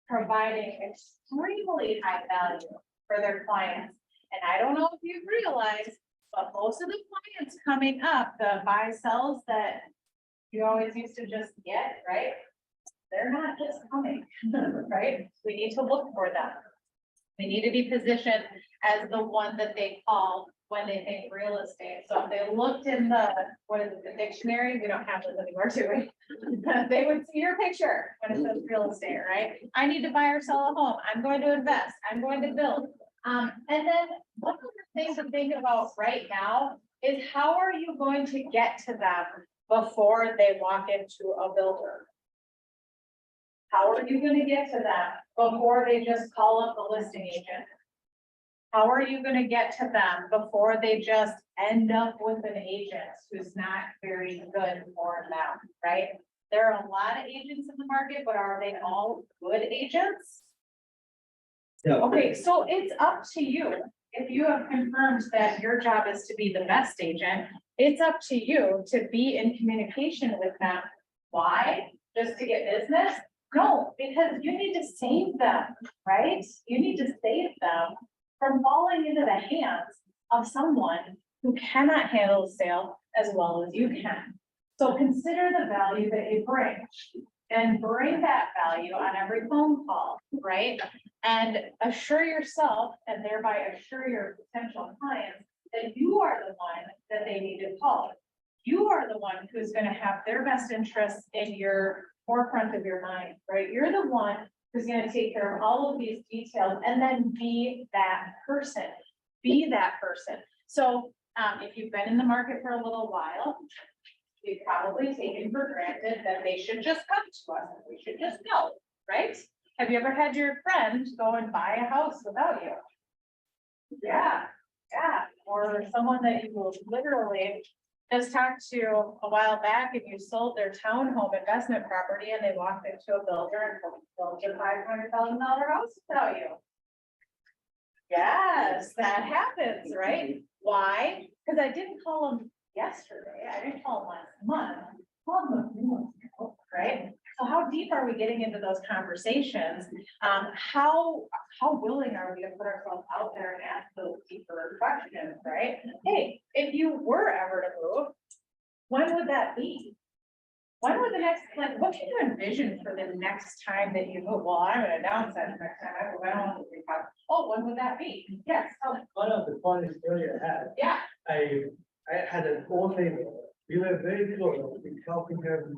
providing extremely high value for their clients. And I don't know if you've realized, but most of the clients coming up, the buy sells that you always used to just get, right? They're not just coming, right? We need to look for them. We need to be positioned as the one that they call when they think real estate. So if they looked in the, what is it, the dictionary, we don't have those anymore, do we? They would see your picture when it says real estate, right? I need to buy or sell a home. I'm going to invest. I'm going to build. And then one of the things to think about right now is how are you going to get to them before they walk into a builder? How are you gonna get to them before they just call up the listing agent? How are you gonna get to them before they just end up with an agent who's not very good for them, right? There are a lot of agents in the market, but are they all good agents? No. Okay, so it's up to you. If you have confirmed that your job is to be the best agent, it's up to you to be in communication with them. Why? Just to get business? No, because you need to save them, right? You need to save them from falling into the hands of someone who cannot handle a sale as well as you can. So consider the value that you bring and bring that value on every phone call, right? And assure yourself and thereby assure your potential clients that you are the one that they need to call. You are the one who's going to have their best interests in your forefront of your mind, right? You're the one who's going to take care of all of these details and then be that person. Be that person. So if you've been in the market for a little while, you've probably taken for granted that they should just come to us. We should just know, right? Have you ever had your friend go and buy a house without you? Yeah, or someone that you will literally just talked to a while back and you sold their townhome investment property and they walked into a builder and built a $500,000 house without you. Yes, that happens, right? Why? Because I didn't call them yesterday. I didn't call them last month. I called them a few months ago, right? So how deep are we getting into those conversations? How willing are we to put ourselves out there and ask those deeper questions, right? Hey, if you were ever to move, when would that be? When would the next, like, what can you envision for the next time that you move? Well, I'm gonna downsize next time. I don't want to be part. Oh, when would that be? Yes, oh, One of the funniest story I had, yeah, I had an old neighbor, we were very close, we helping her,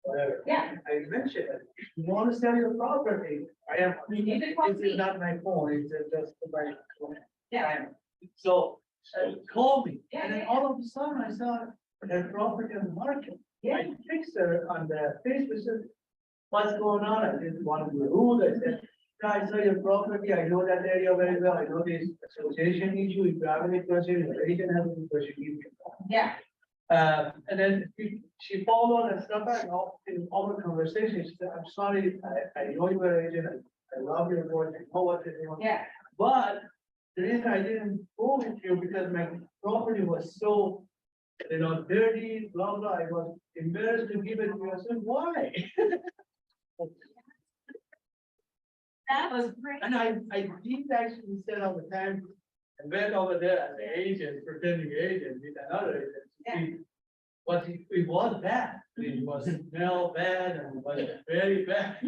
whatever. yeah. I mentioned, you want to sell your property, I am, You need to call this me. is not my phone, it's just my. Yeah. So, call me, Yeah, and then yeah, all of a sudden I saw her property on the market. I fixed her on the Facebook, said, what's going on? I didn't want to be rude, I said, I saw your property, I know that area very well, I know this association issue, if you have any question, you can have any question. you can call." Yeah. And then she followed and stuff, and in all the conversations, she said, I'm sorry, I know you were agent, I love your voice, I know what you're doing. Yeah. But the reason I didn't go with you, because my property was so, dirty, blah, blah, I was embarrassed to give it to you, I said, why? That was great. And I did actually spend all the time, and went over there as an agent, pretending agent with another agent. to see. But it was bad, it was smell bad and it was very bad.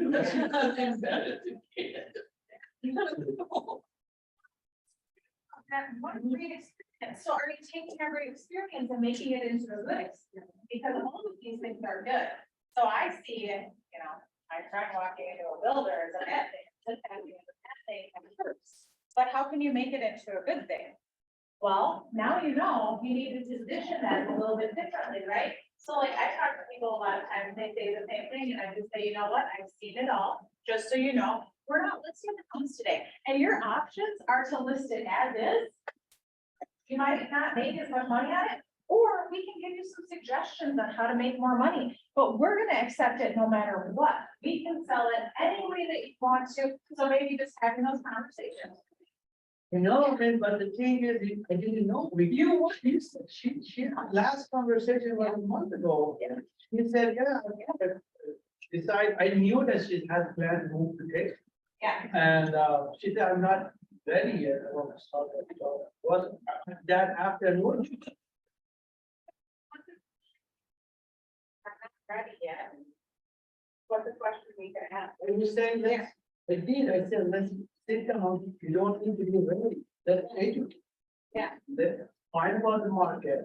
That one great experience. So are you taking every experience and making it into a good experience? Because all of these things are good. So I see it, I try walking into a builder as a bad thing, it's a bad thing, it's a bad thing, and it hurts. But how can you make it into a good thing? Well, now you know, you need to position that a little bit differently, right? So like I talk to people a lot of times, they say the same thing, and I just say, you know what, I've seen it all, just so you know, we're not listing the homes today. And your options are to list it as is. You might not make as much money on it, or we can give you some suggestions on how to make more money, but we're gonna accept it no matter what. We can sell it any way that you want to, so maybe just having those conversations. But the thing is, I didn't know, she, last conversation was a month ago. She said, yeah, decide, I knew that she had planned to move to Texas. Yeah. And, she said, I'm not ready yet, I want to start that job. Was that afternoon? Ready yet? What's the question we can ask? I was saying, I said, let's sit down, you don't need to be ready, let's take it. Yeah. Let's find about the market,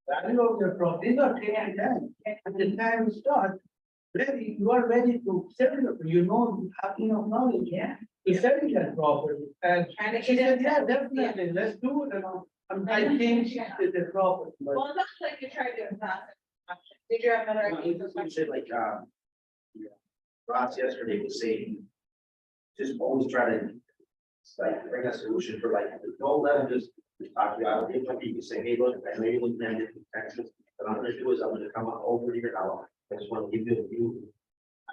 value of your property, these are taking time, at the time you start. Ready, you are ready to settle it, you have enough knowledge. Yeah. To settle that property, and Trying to she get said, it. yeah, definitely, let's do it, I think she did the property, but. Well, it looks like you tried to exhaust it. Did you have another? Well, you said like, Ross yesterday was saying, just always try to, like, bring a solution for like, don't let them just talk to you out. If you can say, hey, look, I know you're looking at it in Texas, but I'm gonna do is I'm gonna come up over here now. I just want to give you a few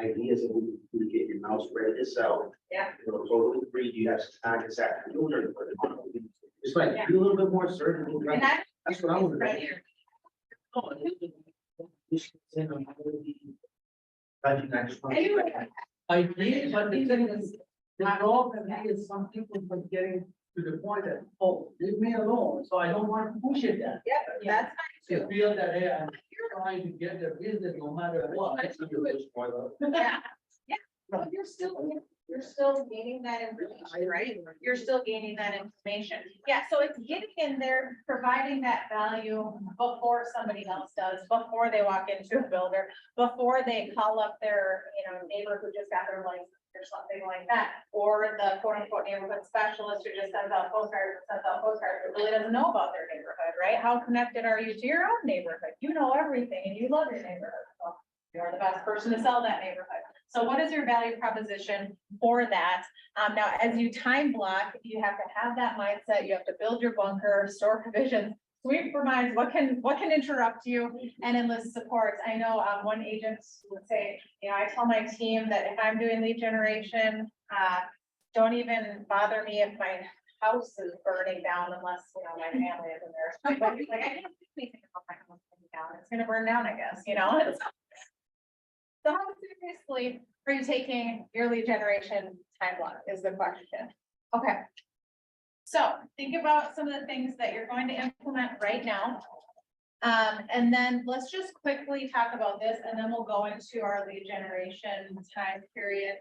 ideas of who to get your house ready to sell. Yeah. Totally free, do you have some time this afternoon or? Just like, be a little bit more certain. And I. That's what I would. Ready. Anyway. I did, but the thing is, the problem is some people are getting to the point that, oh, leave me alone, so I don't want to push it there. Yeah, that's fine To too. feel that, hey, I'm trying to get their business no matter what. Yeah, yeah, but you're still gaining that information, right? You're still gaining that information. Yeah, so it's getting in there, providing that value before somebody else does, before they walk into a builder, before they call up their, neighbor who just got their license or something like that. Or the quote unquote neighborhood specialist who just sends out postcards, but really doesn't know about their neighborhood, right? How connected are you to your own neighborhood? You know everything and you love your neighborhood. So you're the best person to sell that neighborhood. So what is your value proposition for that? Now, as you time block, you have to have that mindset, you have to build your bunker, store provisions. Sweep reminds, what can interrupt you and enlist supports? I know, one agent would say, you know, I tell my team that if I'm doing lead generation, don't even bother me if my house is burning down unless, you know, my family is in there. Like, I can't do anything about my house burning down. It's gonna burn down, I guess, you know? So how seriously are you taking your lead generation timeline is the question. Okay. So think about some of the things that you're going to implement right now. And then let's just quickly talk about this and then we'll go into our lead generation time period.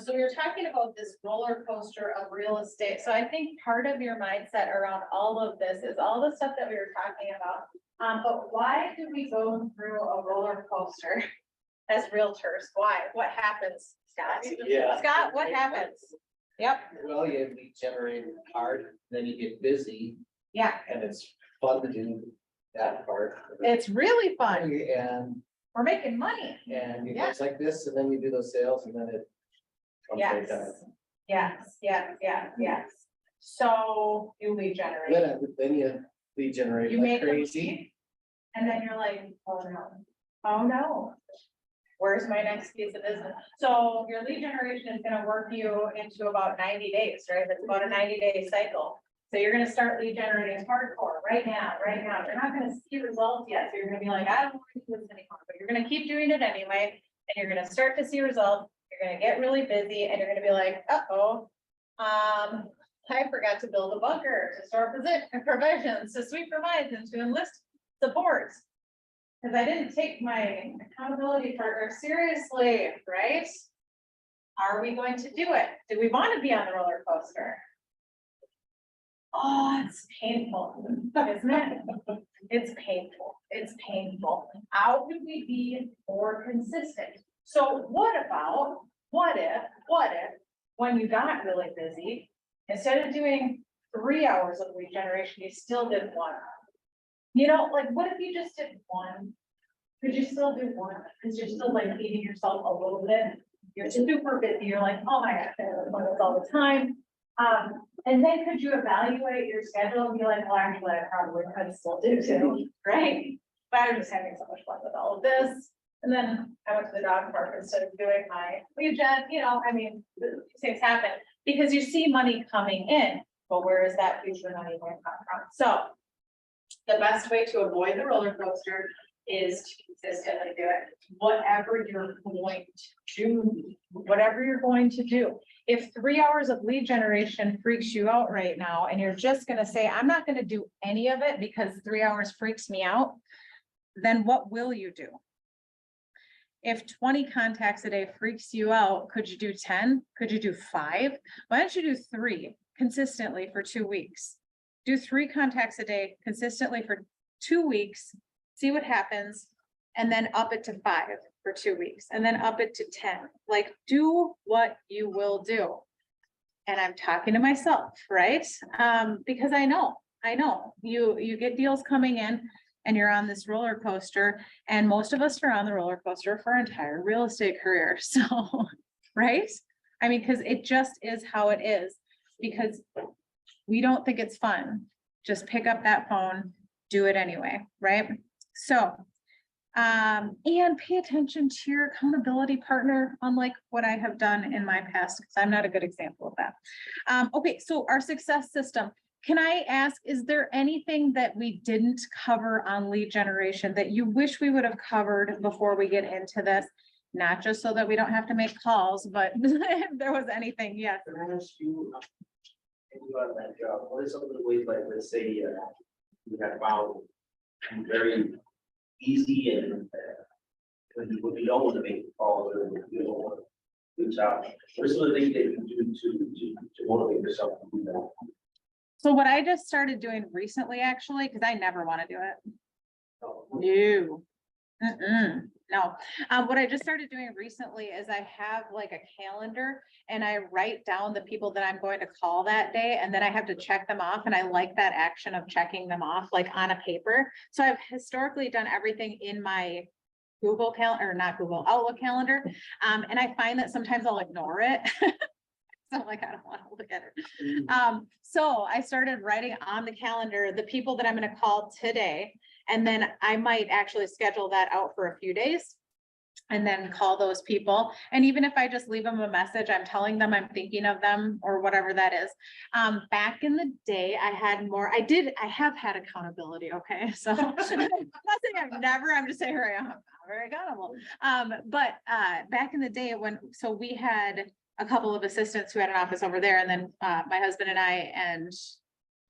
So we were talking about this roller coaster of real estate. So I think part of your mindset around all of this is all the stuff that we were talking about. But why do we go through a roller coaster as realtors? Why? What happens, Scott? Yeah. Scott, what happens? Yep, Well, you lead generate hard, then you get busy, yeah, and it's fun to do that part. it's really fun. And, We're making money. you Yeah. it's like this, and then you do those sales, and then it. comes right Yes, down. yes. So you lead generate. Then you lead generate You like make them crazy. leave, and then you're like, oh no, oh no. Where's my next piece of business? So your lead generation is gonna work you into about 90 days, right? It's about a 90-day cycle. So you're gonna start lead generating hardcore right now. You're not gonna see results yet. So you're gonna be like, I don't want to do this anymore, but you're gonna keep doing it anyway. And you're gonna start to see results. You're gonna get really busy and you're gonna be like, uh-oh. I forgot to build a bunker to store provisions, to sweep provides and to enlist support. Cause I didn't take my accountability partner seriously, right? Are we going to do it? Do we want to be on the roller coaster? Oh, it's painful, isn't it? It's painful. It's painful. How could we be more consistent? So what if, when you got really busy, instead of doing 3 hours of lead generation, you still did 1? You know, like, what if you just did 1? Could you still do 1? Because you're still like feeding yourself a little bit. You're super busy. You're like, oh my gosh, I want this all the time. And then could you evaluate your schedule and be like, well, actually, I probably could still do 2, right? But I'm just having so much fun with all of this. And then I went to the dog park instead of doing my lead gen, you know, I mean, these things happen because you see money coming in, but where is that future money going to come from? So the best way to avoid the roller coaster is to consistently do it. Whatever you're going to do. If 3 hours of lead generation freaks you out right now, and you're just gonna say, I'm not gonna do any of it because 3 hours freaks me out, then what will you do? If 20 contacts a day freaks you out, could you do 10? Could you do 5? Why don't you do 3 consistently for 2 weeks? Do 3 contacts a day consistently for 2 weeks, see what happens, and then up it to 5 for 2 weeks, and then up it to 10. Like, do what you will do. And I'm talking to myself, right? Because I know you get deals coming in and you're on this roller coaster, and most of us are on the roller coaster for our entire real estate career. So, right? I mean, because it just is how it is, because we don't think it's fun. Just pick up that phone, do it anyway, right? So, and pay attention to your accountability partner, unlike what I have done in my past, because I'm not a good example of that. Okay, so our success system. Can I ask, is there anything that we didn't cover on lead generation that you wish we would have covered before we get into this? Not just so that we don't have to make calls, but if there was anything, yes. Can I ask you, about that job, what are some of the ways, like, let's say, you have found very easy and when you don't want to make calls or you don't want to reach out, what are some of the things that you do to motivate yourself to do that? So what I just started doing recently, actually, because I never want to do it. No. No. What I just started doing recently is I have like a calendar and I write down the people that I'm going to call that day, and then I have to check them off. And I like that action of checking them off like on a paper. So I've historically done everything in my Google calendar, or not Google, Outlook calendar. And I find that sometimes I'll ignore it. So I'm like, I don't want to look at it. So I started writing on the calendar, the people that I'm gonna call today. And then I might actually schedule that out for a few days. And then call those people. And even if I just leave them a message, I'm telling them I'm thinking of them or whatever that is. Back in the day, I had more, I have had accountability, okay? So I'm not saying I've never, I'm just saying I am very accountable. But back in the day so we had a couple of assistants who had an office over there, and then my husband and I and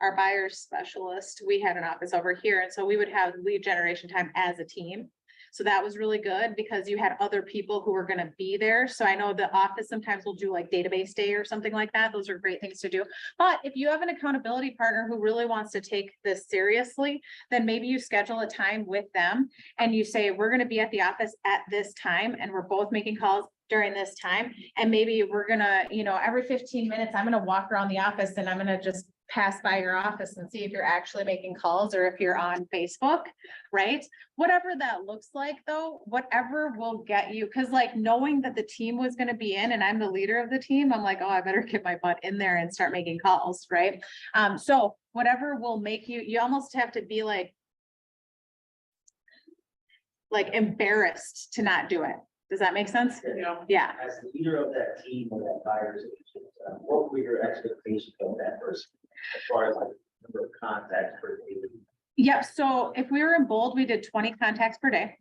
our buyers specialist, we had an office over here. And so we would have lead generation time as a team. So that was really good because you had other people who were gonna be there. So I know the office sometimes will do like database day or something like that. Those are great things to do. But if you have an accountability partner who really wants to take this seriously, then maybe you schedule a time with them and you say, we're gonna be at the office at this time and we're both making calls during this time. And maybe we're gonna, every 15 minutes, I'm gonna walk around the office and I'm gonna just pass by your office and see if you're actually making calls or if you're on Facebook, right? Whatever that looks like though, whatever will get you, because like knowing that the team was going to be in and I'm the leader of the team, I'm like, oh, I better get my butt in there and start making calls, right? So whatever will make you almost have to be like embarrassed to not do it. Does that make sense? Yeah. As the leader of that team or that buyer's agent, what were your expectations of that person? As far as like number of contacts per day? Yep. So if we were in bold, we did 20 contacts per day.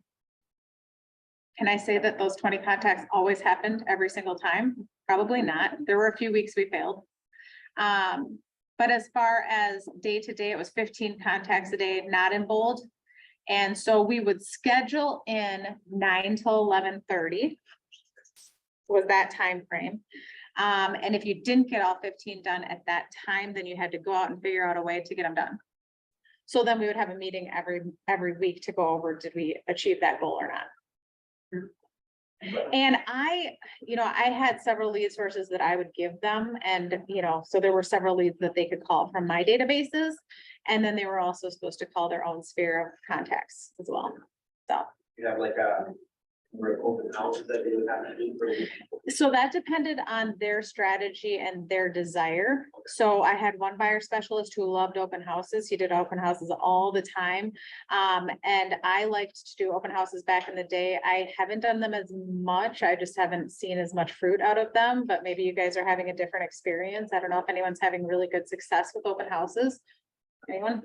Can I say that those 20 contacts always happened every single time? Probably not. There were a few weeks we failed. But as far as day to day, it was 15 contacts a day, not in bold. And so we would schedule in 9 till 11:30 was that time frame. And if you didn't get all 15 done at that time, then you had to go out and figure out a way to get them done. So then we would have a meeting every week to go over, did we achieve that goal or not? And I had several lead sources that I would give them. And, so there were several leads that they could call from my databases. And then they were also supposed to call their own sphere of contacts as well. So. You have like a number of open houses that they would have to do for. So that depended on their strategy and their desire. So I had one buyer specialist who loved open houses. He did open houses all the time. And I liked to do open houses back in the day. I haven't done them as much. I just haven't seen as much fruit out of them, but maybe you guys are having a different experience. I don't know if anyone's having really good success with open houses. Anyone?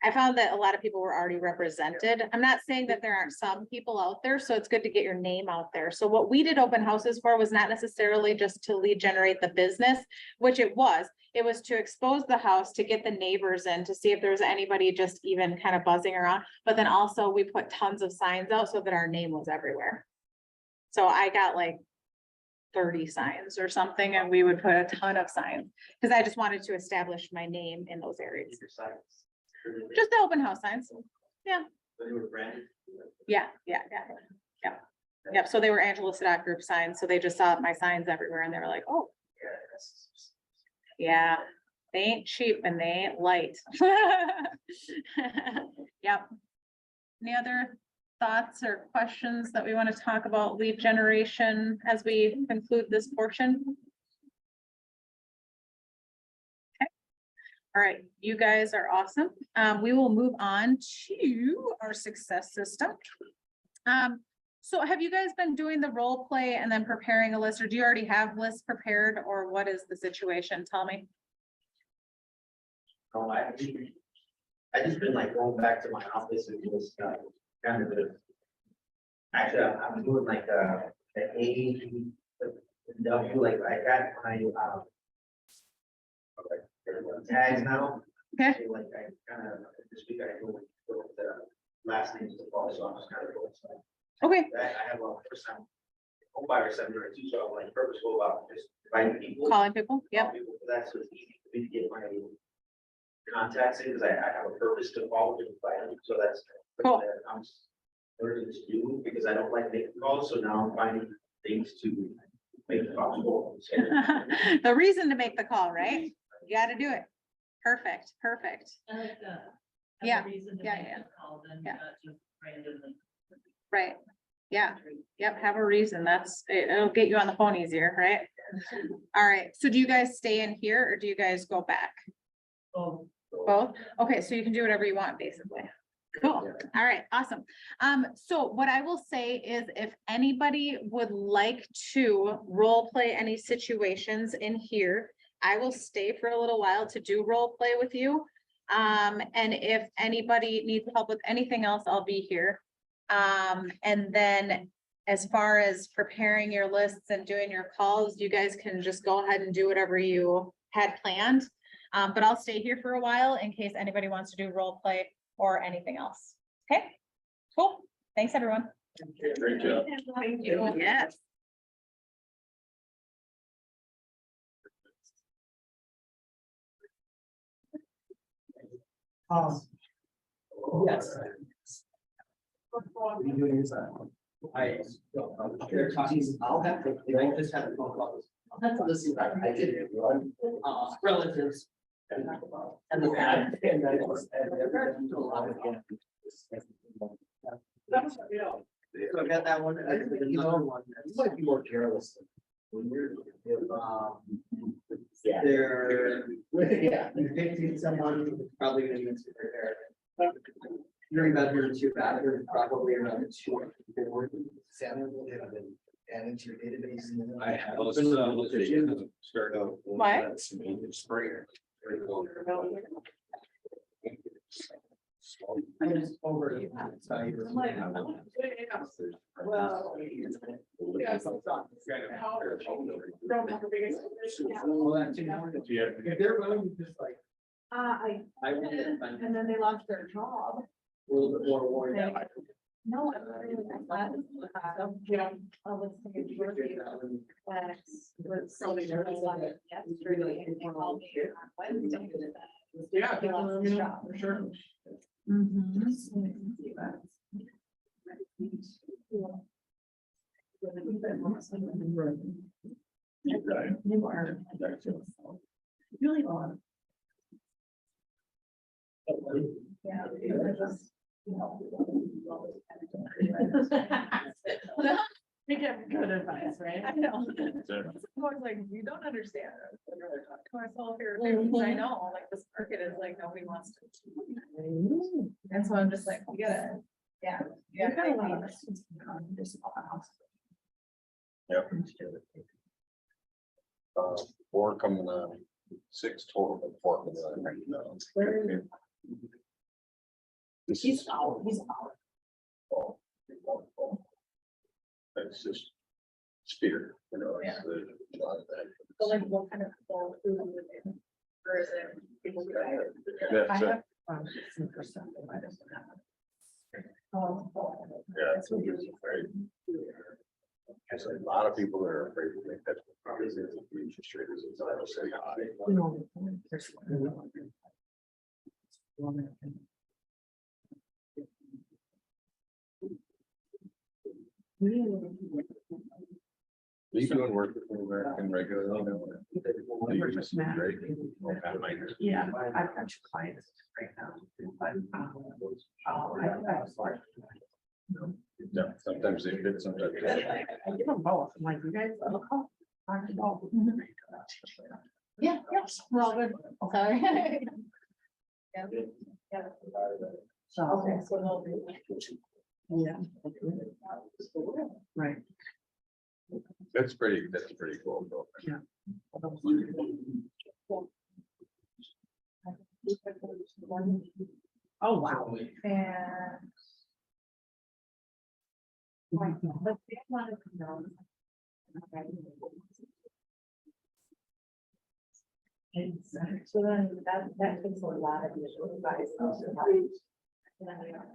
I found that a lot of people were already represented. I'm not saying that there aren't some people out there, so it's good to get your name out there. So what we did open houses for was not necessarily just to lead generate the business, which it was. It was to expose the house, to get the neighbors in, to see if there was anybody just even kind of buzzing around. But then also we put tons of signs out so that our name was everywhere. So I got like 30 signs or something, and we would put a ton of signs because I just wanted to establish my name in those areas. Just the open house signs. Yeah. But they were branded. Yeah. Yep. So they were Angela Sedat group signs. So they just saw my signs everywhere and they were like, oh, Yeah, that's. yeah, they ain't cheap and they ain't light. Yep. Any other thoughts or questions that we want to talk about lead generation as we conclude this portion? Okay. All right, you guys are awesome. We will move on to our success system. So have you guys been doing the role play and then preparing a list, or do you already have lists prepared, or what is the situation? Tell me. No, I just been like going back to my office and just kind of actually I'm doing like the A, the W, like I got my tags now. Okay. So like I kind of this week I go with the last names to follow, so I'm just kind of going. Okay. I have a first time home buyer seminar too, so I'm like purposeful about just inviting people. Calling people. Call Yep. people for that, so it's easy for me to get my contacts in, because I have a purpose to follow to invite them, so that's. Cool. that I'm learning to do, because I don't like making calls, so now I'm finding things to make it possible. The reason to make the call, right? You got to do it. Perfect. Perfect. I like that. Have a Yeah, reason to yeah, make yeah. the call, then Yeah. not just randomly. Right. Yeah, yep, have a reason. It'll get you on the phone easier, right? All right, so do you guys stay in here or do you guys go back? Both? Okay, so you can do whatever you want, basically. Cool. All right, awesome. So what I will say is if anybody would like to role play any situations in here, I will stay for a little while to do role play with you. And if anybody needs help with anything else, I'll be here. And then as far as preparing your lists and doing your calls, you guys can just go ahead and do whatever you had planned. But I'll stay here for a while in case anybody wants to do role play or anything else. Okay, cool. Thanks, everyone. Great job. Thank you. Yes. Yes. What are you doing inside? They're talking, I'll have to, I just had a phone call. I'll have to listen, I did one, relatives. And the bad. And I was, and they're doing a lot of it. So I got that one, and I got another one, you might be more careless. When you're, they're, yeah, you're dictating someone, who's probably gonna need to prepare. You're about here too, bad, you're probably around 2 or 4. Salmon will have been added to your database. I have. Start out. What? Sprayer. I'm just over. Well. If they're willing to just like. I would. And then they lost their job. A little bit more worried about. No, I really like that. Yeah. I was thinking shortly, but was probably yesterday, and they called me on Wednesday. Yeah, He lost his job. for sure. You are. Really on. Yeah. You get good advice, right? I know. Of course, like, you don't understand. Of course, all here, things I know, like, this market is like, nobody wants to. And so I'm just like, we get it. Yeah. Yeah. Yep. 4 coming on, 6 total, but 4 coming on right now. This is. He's Oh. That's just spirit, you know, it's a lot of that. So like, what kind of people who live in, or is it people who I? That's it. Some percent. Yeah, it's a good, right? There's a lot of people that are afraid to make that. Because the interest rate is so high. You doing work with American regularly? Great. Yeah, I've got two clients right now. Yeah, sometimes they fit, sometimes. they don't. I give them both, I'm like, you guys, look how. Yeah, yes, we're all good. Sorry. Yeah. Yeah. So. Okay, so they'll be. Yeah. Right. That's pretty cool. Though. Yeah. Oh, wow. And. But they wanted to know. So then that takes a lot of visual advice. And then we don't.